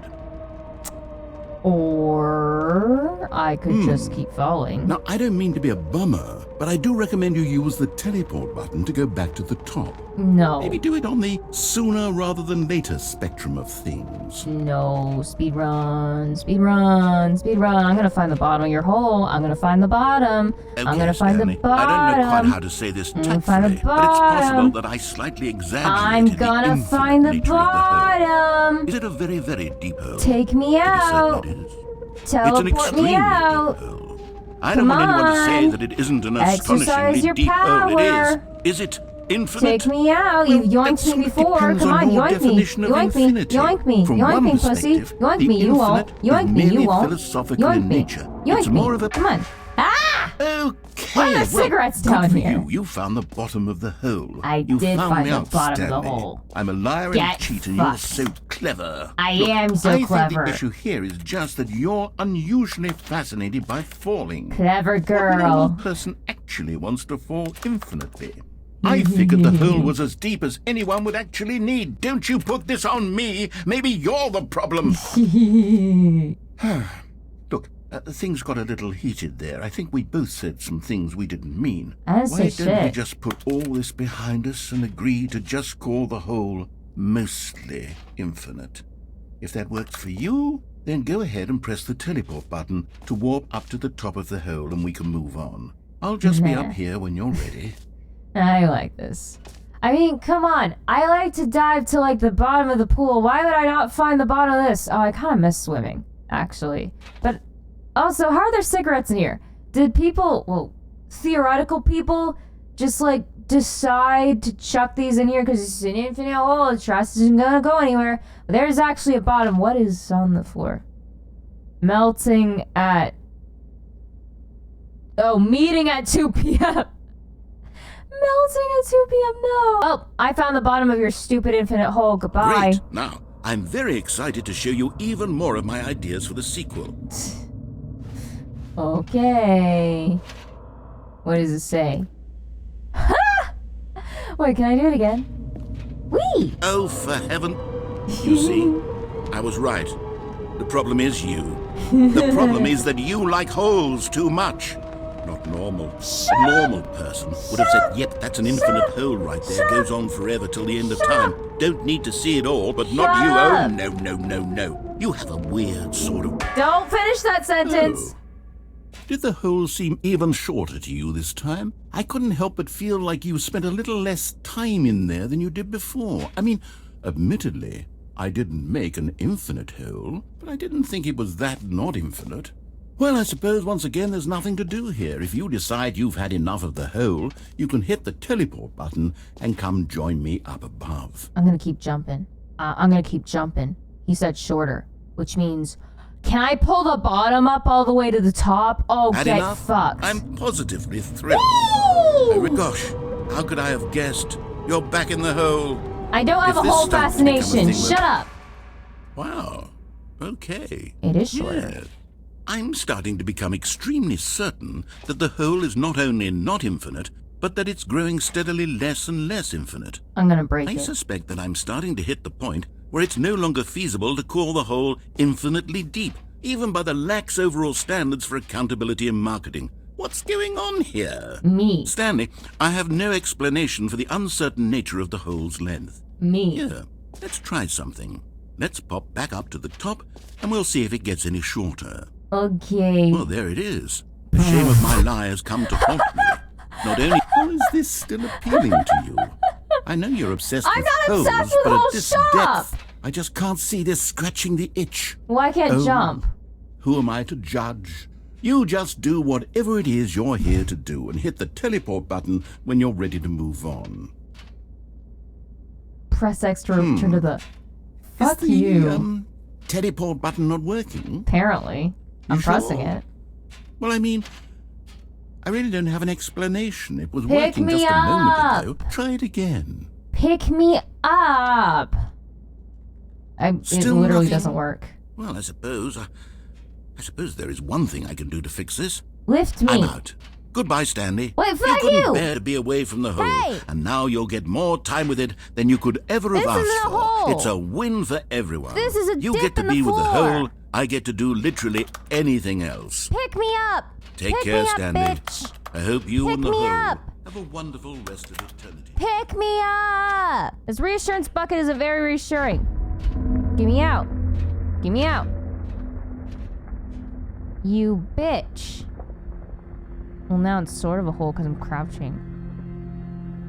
Or I could just keep falling. Now, I don't mean to be a bummer, but I do recommend you use the teleport button to go back to the top. No. Maybe do it on the sooner rather than later spectrum of things. No. Speedrun. Speedrun. Speedrun. I'm gonna find the bottom of your hole. I'm gonna find the bottom. Okay, I'm gonna find Stanley, the bottom. I don't know quite how to say this I'm gonna find the tactfully, but it's possible bottom. that I slightly exaggerated I'm gonna the find the infinite nature of the hole. bottom. Is it a very, very deep hole? Take me To be out. certain it is. It's an Teleport extremely me out. deep hole. I don't want anyone to say that it isn't an Exercise astonishingly your deep hole. It power. is. Is it infinite? Take me out. Well, You've that yoinked sort me of before. depends Come on on, your yoink me. definition of Yoink me. infinity. Yoink me. From Yoink one me, pussy. perspective, Yoink the me. You won't. infinite Yoink is me. You merely won't. philosophical Yoink in me. nature. Yoink It's me. more of a... Come on. Ah! Okay, Why are there well, cigarettes good down for here? you. You found the bottom of the hole. I you did found find me the out, bottom of the Stanley. hole. I'm a liar Get and a cheat, and you're fucked. so clever. I Look, am so I clever. think the issue here is just that you're unusually fascinated by falling. Clever What normal girl. person actually wants to fall infinitely? I figured the hole was as deep as anyone would actually need. Don't you put this on me. Maybe you're the problem. Look, things got a little heated there. I think we both said some things we didn't mean. I didn't Why say don't we shit. just put all this behind us and agree to just call the hole mostly infinite? If that works for you, then go ahead and press the teleport button to warp up to the top of the hole and we can move on. I'll just be Nah. up here when you're ready. I like this. I mean, come on. I like to dive to like the bottom of the pool. Why would I not find the bottom of this? Oh, I kind of miss swimming, actually. But also, how are there cigarettes in here? Did people, well, theoretical people, just like decide to chuck these in here because it's an infinite hole? The trash isn't gonna go anywhere. But there's actually a bottom. What is on the floor? Melting at... Oh, meeting at 2 p.m. Melting at 2 p.m. No. Oh, I found the bottom of your stupid infinite hole. Goodbye. Great. Now, I'm very excited to show you even more of my ideas for the sequel. Okay. What does it say? Wait, can I do it again? Whee! Oh, for heaven. You see, I was right. The problem is you. The problem is that you like holes too much. Not normal. A normal person would have said, yep, that's an infinite hole right there. Goes on forever till the end of time. Don't need to see it all, but not you. Oh, no, no, no, no. You have a weird sort of... Don't finish that sentence. Did the hole seem even shorter to you this time? I couldn't help but feel like you spent a little less time in there than you did before. I mean, admittedly, I didn't make an infinite hole, but I didn't think it was that not infinite. Well, I suppose once again there's nothing to do here. If you decide you've had enough of the hole, you can hit the teleport button and come join me up above. I'm gonna keep jumping. I'm gonna keep jumping. He said shorter, which means, can I pull the bottom up all the way to the top? Oh, Had get enough? fucked. I'm positively thrilled. Woo! Gosh, how could I have guessed? You're back in the hole. I don't have If a this whole starts to become a fascination. thing, Shut up. Wow. Okay. It is shorter. Yes. I'm starting to become extremely certain that the hole is not only not infinite, but that it's growing steadily less and less infinite. I'm gonna break I it. suspect that I'm starting to hit the point where it's no longer feasible to call the hole infinitely deep, even by the lax overall standards for accountability in marketing. What's going on here? Me. Stanley, I have no explanation for the uncertain nature of the hole's length. Me. Here, let's try something. Let's pop back up to the top, and we'll see if it gets any shorter. Okay. Well, there it is. The shame of my lie has come to haunt me. Not only how is this still appealing to you? I know you're obsessed I'm with not holes, obsessed with but at holes, this shut up! depth, I just can't see this scratching the itch. Well, I can't Oh, jump. Who am I to judge? You just do whatever it is you're here to do and hit the teleport button when you're ready to move on. Press X to return to the... Fuck Is the, you. Teleport button not working? Apparently. I'm You pressing sure? it. Well, I mean, I really don't have an explanation. It was Pick working me just a moment up. ago. Try it again. Pick me up. It Still literally nothing? doesn't work. Well, I suppose there is one thing I can do to fix this. Lift me. I'm out. Goodbye, Stanley. Wait, you fuck couldn't you! bear to be away from the hole, Hey! and now you'll get more time with it than you could ever have This asked isn't a for. hole. It's a win for everyone. This is a You dip get to in the be with the floor. hole. I get to do literally anything else. Pick me up. Take Pick care, me up, Stanley. bitch. I hope you Pick and the me hole up. have a wonderful rest of eternity. Pick me up. This reassurance bucket isn't very reassuring. Get me out. Get me out. You bitch. Well, now it's sort of a hole because I'm crouching.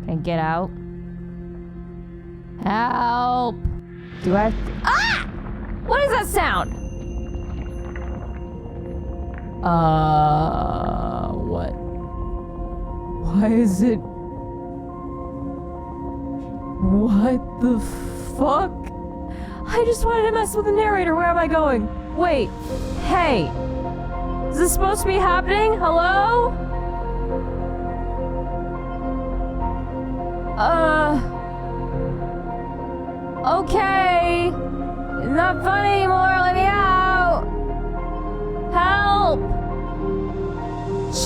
Can I get out? Help! Do I have to... Ah! What is that sound? What? Why is it... What the fuck? I just wanted to mess with the narrator. Where am I going? Wait. Hey. Is this supposed to be happening? Hello? Okay. Not funny anymore. Let me out. Help.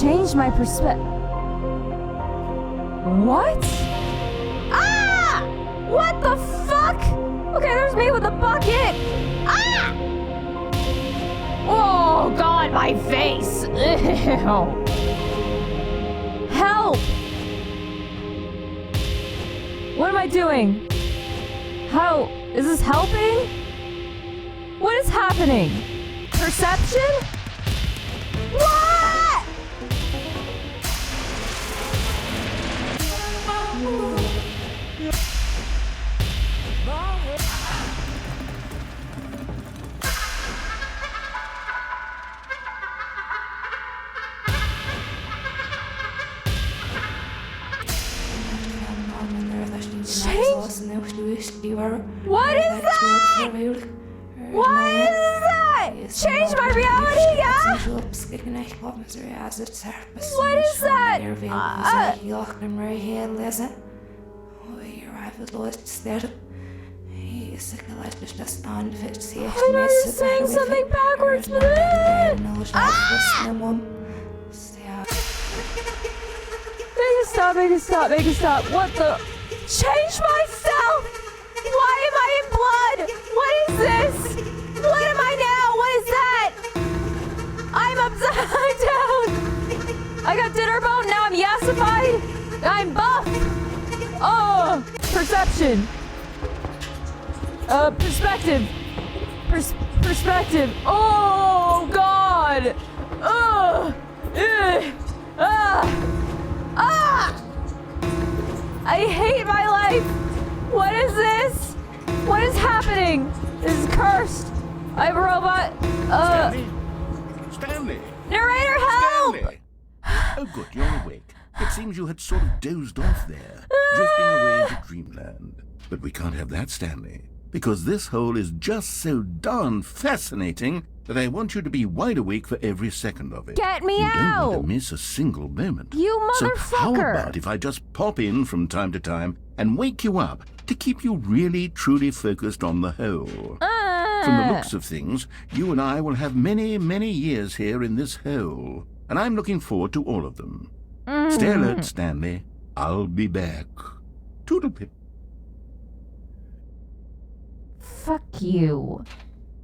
Change my perspective. What? Ah! What the fuck? Okay, there's me with a bucket. Ah! Oh God, my face. Ew. Help! What am I doing? How? Is this helping? What is happening? Perception? What? What is that? What is that? Change my reality, yeah? What is that? I know you're saying something backwards, but Make it stop, make it stop. What the? Change myself! Why am I in blood? What is this? What am I now? What is that? I'm upside down. I got dinner bone, now I'm yassified. I'm buff. Oh, perception. Perspective. Perspective. Oh, God. Ugh. Ugh. Ah! I hate my life! What is this? What is happening? This is cursed. I'm a robot. Stanley! Narrator, help! Stanley! Oh, good, you're awake. It seems you had sort of dozed off there, drifting away into dreamland. But we can't have that, Stanley. because this hole is just so darn fascinating that I want you to be wide awake for every second of it. Get me you don't out! want to miss a single moment. You motherfucker! So how about if I just pop in from time to time and wake you up to keep you really, truly focused on the hole? From the looks of things, you and I will have many, many years here in this hole, and I'm looking forward to all of them. Stay alert, Stanley. I'll be back. Toodlepip. Fuck you.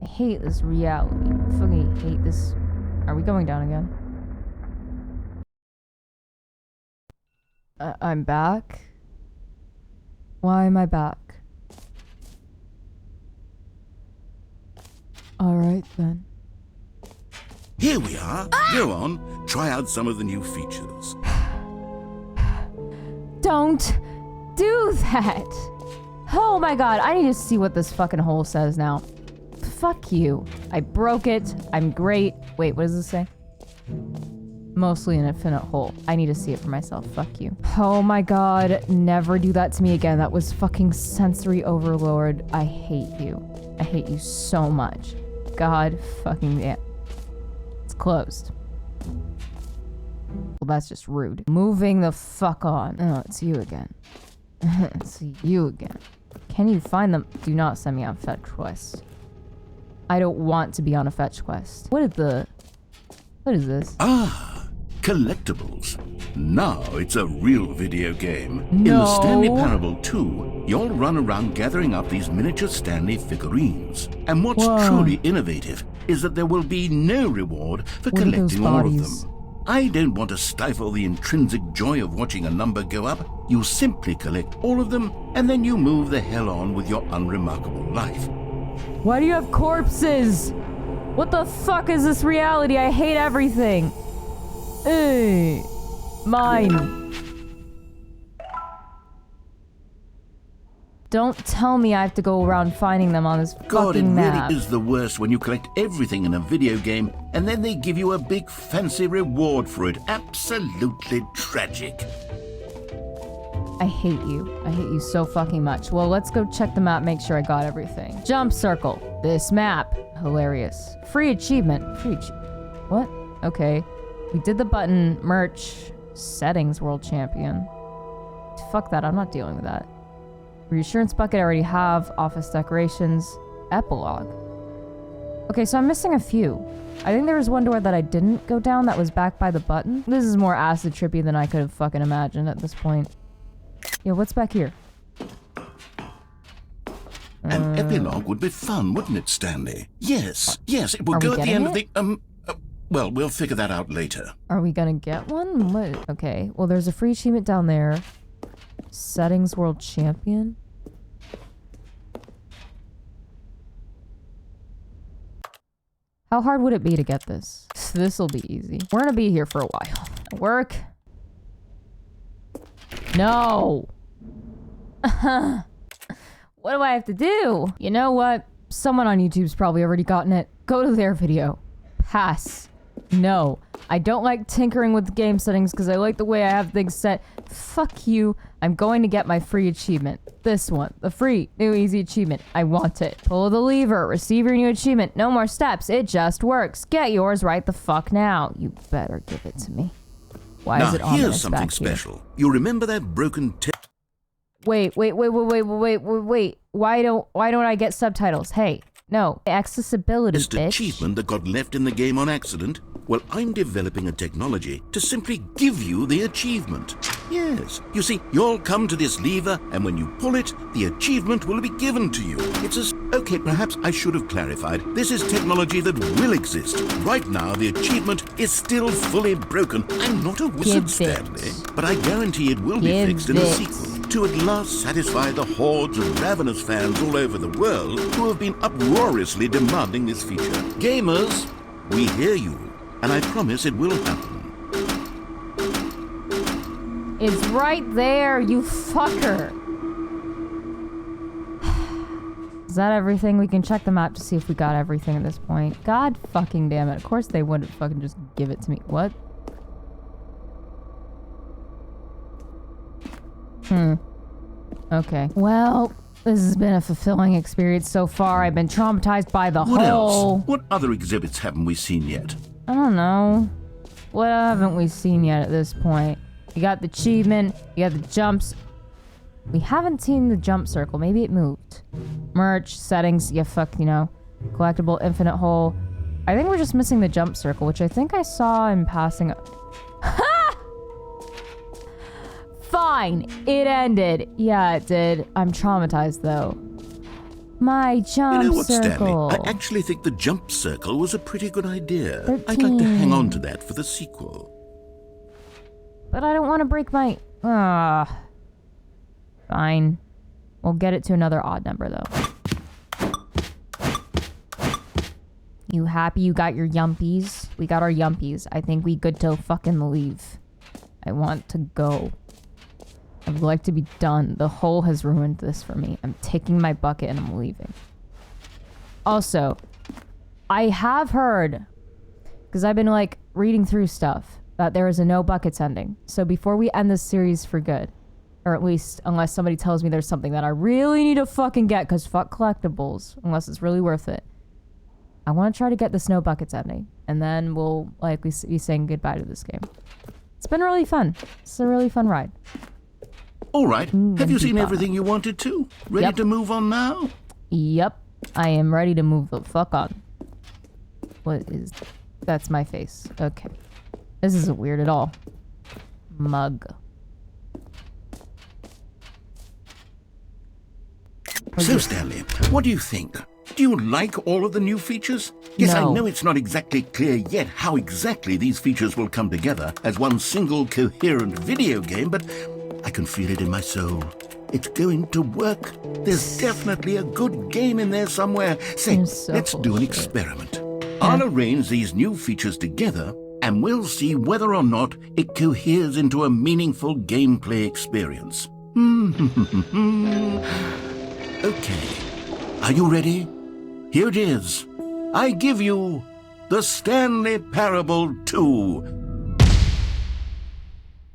I hate this reality. I fucking hate this. Are we going down again? I'm back? Why am I back? Alright then. Here we are. Go on. Try out some of the new features. Don't do that! Oh my god, I need to see what this fucking hole says now. Fuck you. I broke it. I'm great. Wait, what does this say? Mostly an infinite hole. I need to see it for myself. Fuck you. Oh my god, never do that to me again. That was fucking sensory overload. I hate you. I hate you so much. God fucking damn. It's closed. Well, that's just rude. Moving the fuck on. Oh, it's you again. It's you again. Can you find them? Do not send me on fetch quest. I don't want to be on a fetch quest. What is this? Ah, collectibles. Now it's a real video game. No. In the Stanley Parable 2, you'll run around gathering up these miniature Stanley figurines. And what's truly innovative is that there will be no reward for collecting all of them. I don't want to stifle the intrinsic joy of watching a number go up. You simply collect all of them, and then you move the hell on with your unremarkable life. Why do you have corpses? What the fuck is this reality? I hate everything. Hey, mine. Don't tell me I have to go around finding them on this God, it fucking map. really is the worst when you collect everything in a video game and then they give you a big fancy reward for it. Absolutely tragic. I hate you. I hate you so fucking much. Well, let's go check the map, make sure I got everything. Jump circle. This map. Hilarious. Free achievement. What? Okay. We did the button. Merch. Settings world champion. Fuck that. I'm not dealing with that. Reassurance bucket I already have. Office decorations. Epilogue. Okay, so I'm missing a few. I think there was one door that I didn't go down that was back by the button. This is more acid trippy than I could have fucking imagined at this point. Yeah, what's back here? An epilogue would be fun, wouldn't it, Stanley? Yes, it will go at the end of the, well, we'll figure that out later. Are we gonna get one? What? Okay, well, there's a free achievement down there. Settings world champion. How hard would it be to get this? This'll be easy. We're gonna be here for a while. Work. No. What do I have to do? You know what? Someone on YouTube's probably already gotten it. Go to their video. Pass. No. I don't like tinkering with the game settings because I like the way I have things set. Fuck you. I'm going to get my free achievement. This one. The free, new, easy achievement. I want it. Pull the lever. Receive your new achievement. No more steps. It just works. Get yours right the fuck now. You better give it to me. Why is it now ominous here's something back here? special. You remember that broken Wait. Why don't I get subtitles? Hey, no. Accessibility, bitch. achievement that got left in the game on accident? Well, I'm developing a technology to simply give you the achievement. Yes. You see, you'll come to this lever, and when you pull it, the achievement will be given to you. It's as... Okay, perhaps I should have clarified. This is technology that will exist. Right now, the achievement is still fully broken. I'm not a wizard, Stanley, but I guarantee it will be fixed in the sequel to at last satisfy the hordes of ravenous fans all over the world who have been uproariously demanding this feature. Gamers, we hear you. And I promise it will happen. It's right there, you fucker. Is that everything? We can check the map to see if we got everything at this point. God fucking damn it. Of course they wouldn't fucking just give it to me. What? Okay. Well, This has been a fulfilling experience so far. I've been traumatized by the What whole... else? What other exhibits haven't we seen yet? I don't know. What haven't we seen yet at this point? You got the achievement, you got the jumps. We haven't seen the jump circle. Maybe it moved. Merch, settings, you know. Collectible, infinite hole. I think we're just missing the jump circle, which I think I saw in passing. Ha! Fine, it ended. Yeah, it did. I'm traumatized though. My jump You know what, circle. Stanley? I actually think the jump circle was a pretty good idea. 13. I'd like to hang on to that for the sequel. But I don't want to break my... Fine. We'll get it to another odd number though. You happy you got your yumpies? We got our yumpies. I think we good to fucking leave. I want to go. I would like to be done. The hole has ruined this for me. I'm taking my bucket and I'm leaving. Also, I have heard, because I've been like reading through stuff, that there is a no buckets ending. So before we end this series for good, or at least unless somebody tells me there's something that I really need to fucking get, because fuck collectibles, unless it's really worth it, I want to try to get this no buckets ending. And then we'll likely be saying goodbye to this game. It's been really fun. It's a really fun ride. All right. Have you seen everything you wanted to? Ready to move on now? Yep. I am ready to move the fuck on. What is... That's my face. Okay. This isn't weird at all. Mug. So, Stanley, what do you think? Do you like all of the new features? Yes, No. I know it's not exactly clear yet how exactly these features will come together as one single coherent video game, but I can feel it in my soul. It's going to work. There's definitely a good game in there somewhere. Say, You're so let's do an bullshit. experiment. I'll arrange these new features together, and we'll see whether or not it coheres into a meaningful gameplay experience. Okay. Are you ready? Here it is. I give you the Stanley Parable 2.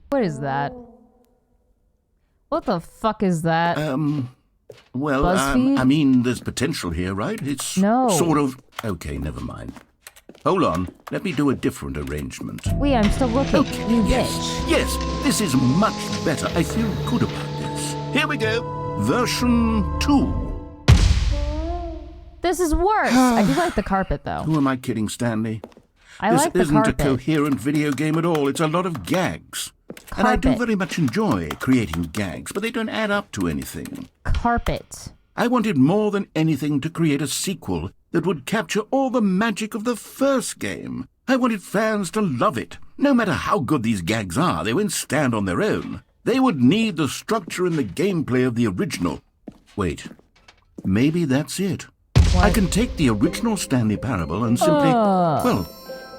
What is that? What the fuck is that? Well, BuzzFeed? I mean, there's potential here, right? It's No. sort of... Okay, never mind. Hold on. Let me do a different arrangement. Wait, I'm still looking. You Yes, bitch. yes, this is much better. I feel good about this. Here we go. Version 2. This is worse. I do like the carpet though. Who am I kidding, Stanley? I This like the isn't carpet. a coherent video game at all. It's a lot of gags. And I do Carpet. very much enjoy creating gags, but they don't add up to anything. Carpet. I wanted more than anything to create a sequel that would capture all the magic of the first game. I wanted fans to love it. No matter how good these gags are, they won't stand on their own. They would need the structure and the gameplay of the original. Wait, maybe that's it. I can take the original Stanley Parable and simply, well,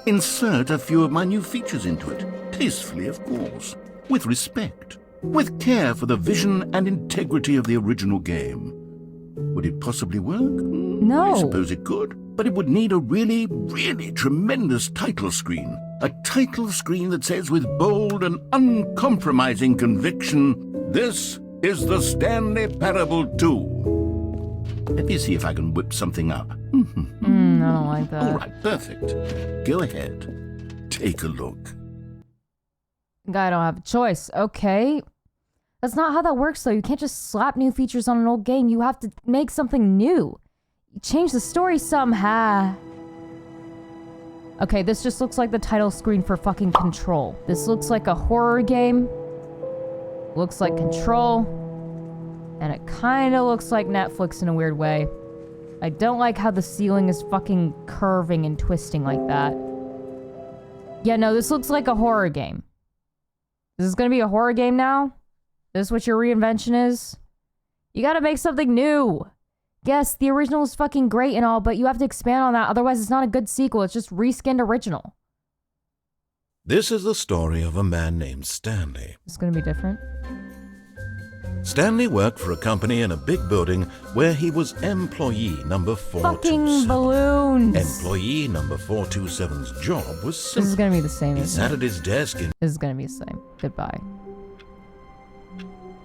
insert a few of my new features into it. Tastefully, of course. With respect. With care for the vision and integrity of the original game. Would it possibly work? No. I suppose it could. But it would need a really, really tremendous title screen. A title screen that says with bold and uncompromising conviction, "This is the Stanley Parable 2." Let me see if I can whip something up. I don't like that. All right, perfect. Go ahead. Take a look. I don't have a choice. Okay. That's not how that works, though. You can't just slap new features on an old game. You have to make something new. You change the story somehow. Okay, this just looks like the title screen for fucking Control. This looks like a horror game. Looks like Control. And it kind of looks like Netflix in a weird way. I don't like how the ceiling is fucking curving and twisting like that. Yeah, no, this looks like a horror game. Is this gonna be a horror game now? Is this what your reinvention is? You gotta make something new. Yes, the original is fucking great and all, but you have to expand on that. Otherwise, it's not a good sequel. It's just reskinned original. This is the story of a man named Stanley. It's gonna be different. Stanley worked for a company in a big building where he was employee number Fucking 427. balloons. Employee number 427's job was This is simple. gonna be the same, He isn't sat it? at his desk in This is gonna be the same. Goodbye.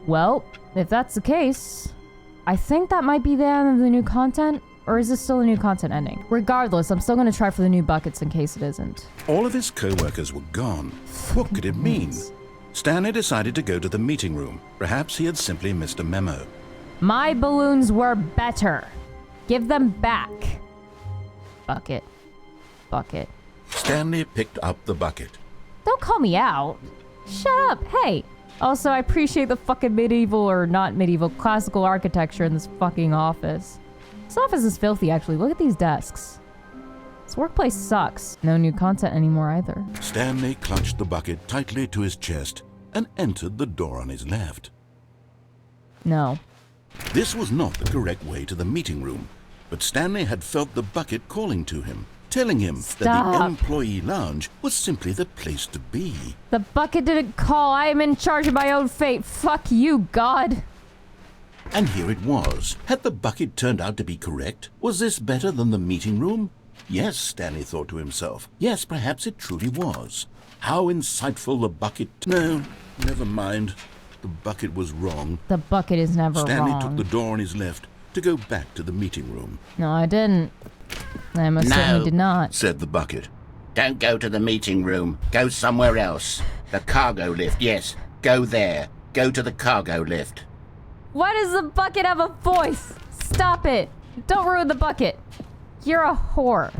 Well, if that's the case, I think that might be the end of the new content. Or is this still a new content ending? Regardless, I'm still gonna try for the new buckets in case it isn't. All of his co-workers were gone. What could it mean? Stanley decided to go to the meeting room. Perhaps he had simply missed a memo. My balloons were better. Give them back. Bucket. Bucket. Stanley picked up the bucket. Don't call me out. Shut up. Hey. Also, I appreciate the fucking medieval or not medieval classical architecture in this fucking office. This office is filthy, actually. Look at these desks. This workplace sucks. No new content anymore either. Stanley clutched the bucket tightly to his chest and entered the door on his left. No. This was not the correct way to the meeting room, but Stanley had felt the bucket calling to him, telling him that the employee lounge was simply the place to be. The bucket didn't call. I am in charge of my own fate. Fuck you, God. And here it was. Had the bucket turned out to be correct? Was this better than the meeting room? Yes, Stanley thought to himself. Yes, perhaps it truly was. How insightful the bucket... No, never mind. The bucket was wrong. The bucket is never wrong. Stanley took the door on his left to go back to the meeting room. No, I didn't. I most certainly did not. Said the bucket. Don't go to the meeting room. Go somewhere else. The cargo lift, yes. Go there. Go to the cargo lift. Why does the bucket have a voice? Stop it. Don't ruin the bucket. You're a whore.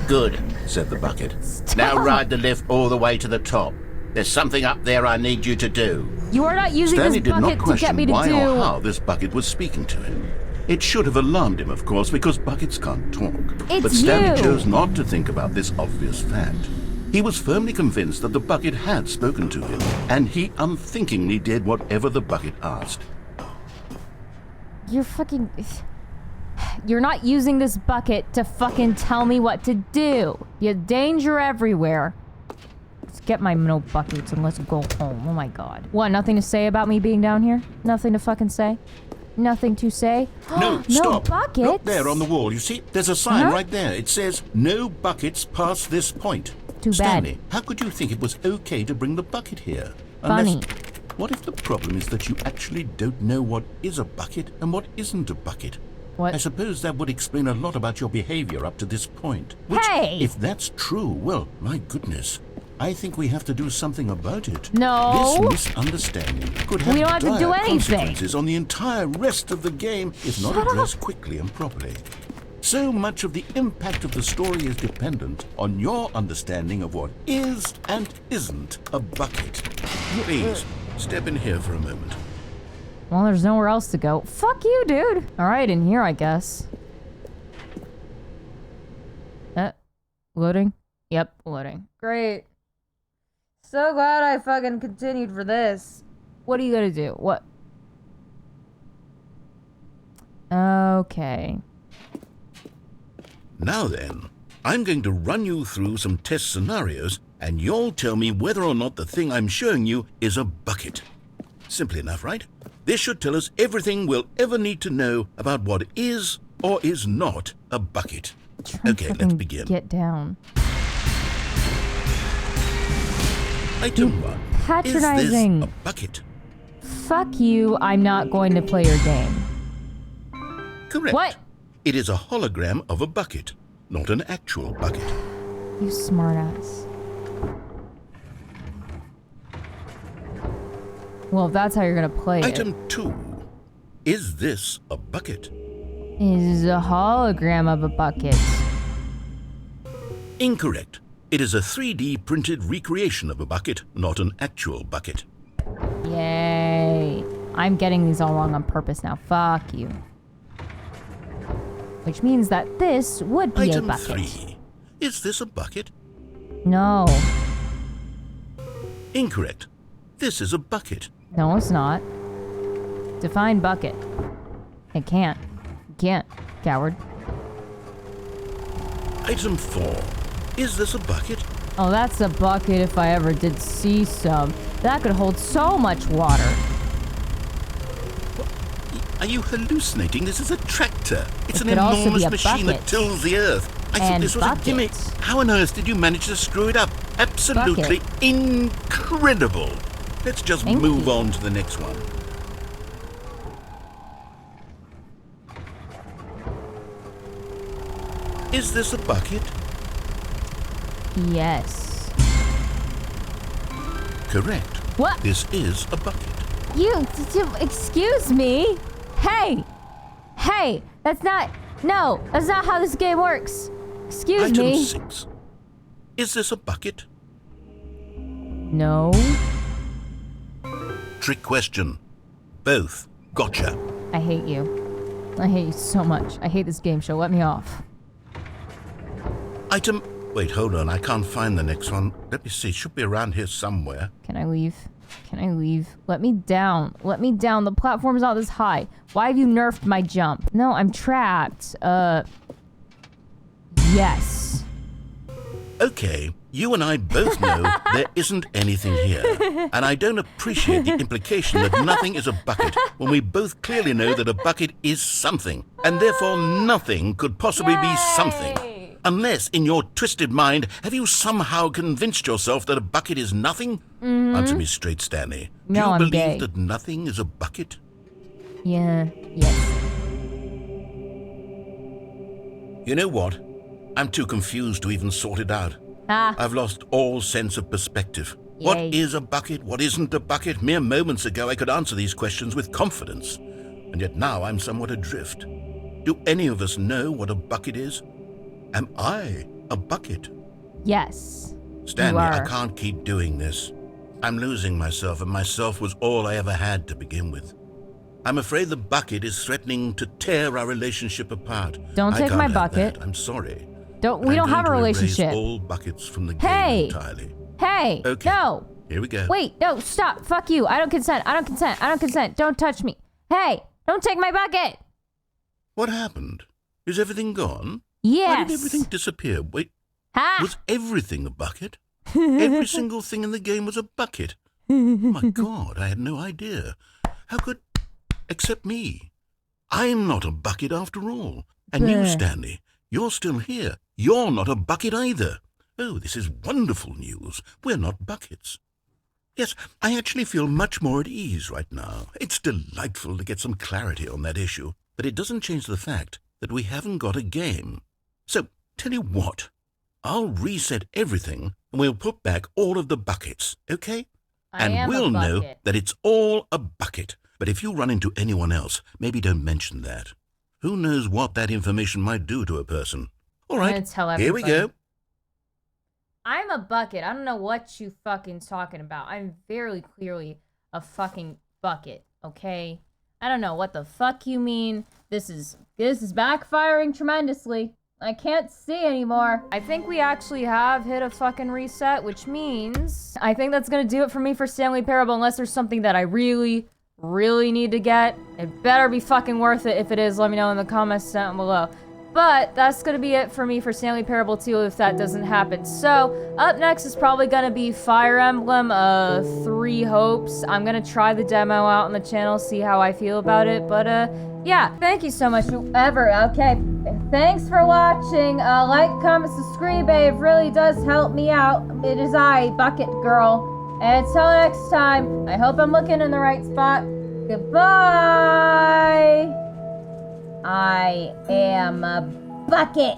Good, said the bucket. Stop. Now ride the lift all the way to the top. There's something up there I need you to do. You are not using Stanley this did not bucket to question get me to why do... or how this bucket was speaking to him. It should have alarmed him, of course, because buckets can't talk. It's but Stanley you. chose not to think about this obvious fact. He was firmly convinced that the bucket had spoken to him, and he unthinkingly did whatever the bucket asked. You're fucking... You're not using this bucket to fucking tell me what to do. You danger everywhere. Let's get my milk buckets and let's go home. Oh my god. What, nothing to say about me being down here? Nothing to fucking say? Nothing to say? No, stop. Buckets? Look there on the wall. You see, there's a sign right there. It says, no buckets past this point. Too Stanley, bad. how could you think it was okay to bring the bucket here? Funny. What if the problem is that you actually don't know what is a bucket and what isn't a bucket? What? I suppose that would explain a lot about your behavior up to this point. Which, Hey! if that's true, well, my goodness. I think we have to do something about it. No. This misunderstanding could have We don't have to do dire anything. consequences on the entire rest of the game if not addressed quickly and properly. So much of the impact of the story is dependent on your understanding of what is and isn't a bucket. Please, step in here for a moment. Well, there's nowhere else to go. Fuck you, dude. Alright, in here, I guess. Loading? Yep, loading. Great. So glad I fucking continued for this. What are you gonna do? What? Okay. Now then, I'm going to run you through some test scenarios, and you'll tell me whether or not the thing I'm showing you is a bucket. Simple enough, right? This should tell us everything we'll ever need to know about what is or is not a bucket. Okay, let's begin. Get down. Item 1. Patronizing. Is this a bucket? Fuck you, I'm not going to play your game. Correct. What? It is a hologram of a bucket, not an actual bucket. You smartass. Well, if that's how you're gonna play Item 2. Is this a bucket? it is a hologram of a bucket. Incorrect. It is a 3D printed recreation of a bucket, not an actual bucket. Yay. I'm getting these all wrong on purpose now. Fuck you. Which means that this would be a Item bucket. 3. Is this a bucket? No. Incorrect. This is a bucket. No, it's not. Define bucket. It can't. You can't, coward. Item 4. Is this a bucket? Oh, that's a bucket if I ever did see some. That could hold so much water. Are you hallucinating? This is a tractor. It's It an could also enormous be a machine that bucket. tills the earth. I thought And this was a gimmick. buckets. How on earth did you manage to screw it up? Absolutely incredible. Let's just Thank move you. on to the next one. Is this a bucket? Yes. Correct. What? This is a bucket. Excuse me? Hey! Hey! That's not how this game works. Excuse Item me. 6. Is this a bucket? No. Trick question. Both. Gotcha. I hate you. I hate you so much. I hate this game show. Let me off. Item... Wait, hold on. I can't find the next one. Let me see. It should be around here somewhere. Can I leave? Can I leave? Let me down. Let me down. The platform's not this high. Why have you nerfed my jump? No, I'm trapped. Yes. Okay, you and I both know there isn't anything here. And I don't appreciate the implication that nothing is a bucket when we both clearly know that a bucket is something. And therefore nothing could possibly be something. Unless, in your twisted mind, have you somehow convinced yourself that a bucket is nothing? Mm-hmm. Answer me straight, Stanley. No, Do you I'm believe gay. that nothing is a bucket? Yeah. Yes. You know what? I'm too confused to even sort it out. I've lost all sense of perspective. Yay. What is a bucket? What isn't a bucket? Mere moments ago I could answer these questions with confidence. And yet now I'm somewhat adrift. Do any of us know what a bucket is? Am I a bucket? Yes. Stanley, You I are. can't keep doing this. I'm losing myself, and myself was all I ever had to begin with. I'm afraid the bucket is threatening to tear our relationship apart. Don't I take can't my have bucket. that. I'm sorry. We I'm don't have a going to erase relationship. all buckets from the Hey! game entirely. Hey! Okay. No! Here we go. Wait, no, stop. Fuck you. I don't consent. I don't consent. I don't consent. Don't touch me. Hey! Don't take my bucket! What happened? Is everything gone? Yes. Why did everything disappear? Wait, Ha! was everything a bucket? Every single thing in the game was a bucket. Oh my God, I had no idea. How could... Except me. I'm not a bucket after all. And you, Bleh. Stanley, you're still here. You're not a bucket either. Oh, this is wonderful news. We're not buckets. Yes, I actually feel much more at ease right now. It's delightful to get some clarity on that issue. But it doesn't change the fact that we haven't got a game. So, tell you what. I'll reset everything and we'll put back all of the buckets, okay? I am And a we'll know bucket. that it's all a bucket. But if you run into anyone else, maybe don't mention that. Who knows what that information might do to a person. All I'm right, gonna tell here we everybody. go. I'm a bucket. I don't know what you fucking talking about. I'm very clearly a fucking bucket, okay? I don't know what the fuck you mean. This is backfiring tremendously. I can't see anymore. I think we actually have hit a fucking reset, which means I think that's gonna do it for me for Stanley Parable, unless there's something that I really need to get. It better be fucking worth it. If it is, let me know in the comments down below. But that's gonna be it for me for Stanley Parable 2 if that doesn't happen. So, up next is probably gonna be Fire Emblem 3 Hopes. I'm gonna try the demo out on the channel, see how I feel about it. But, yeah. Thank you so much, whoever. Okay. Thanks for watching. Like, comment, subscribe. It really does help me out. It is I, Bucket Girl. And until next time, I hope I'm looking in the right spot. Goodbye. I am a bucket.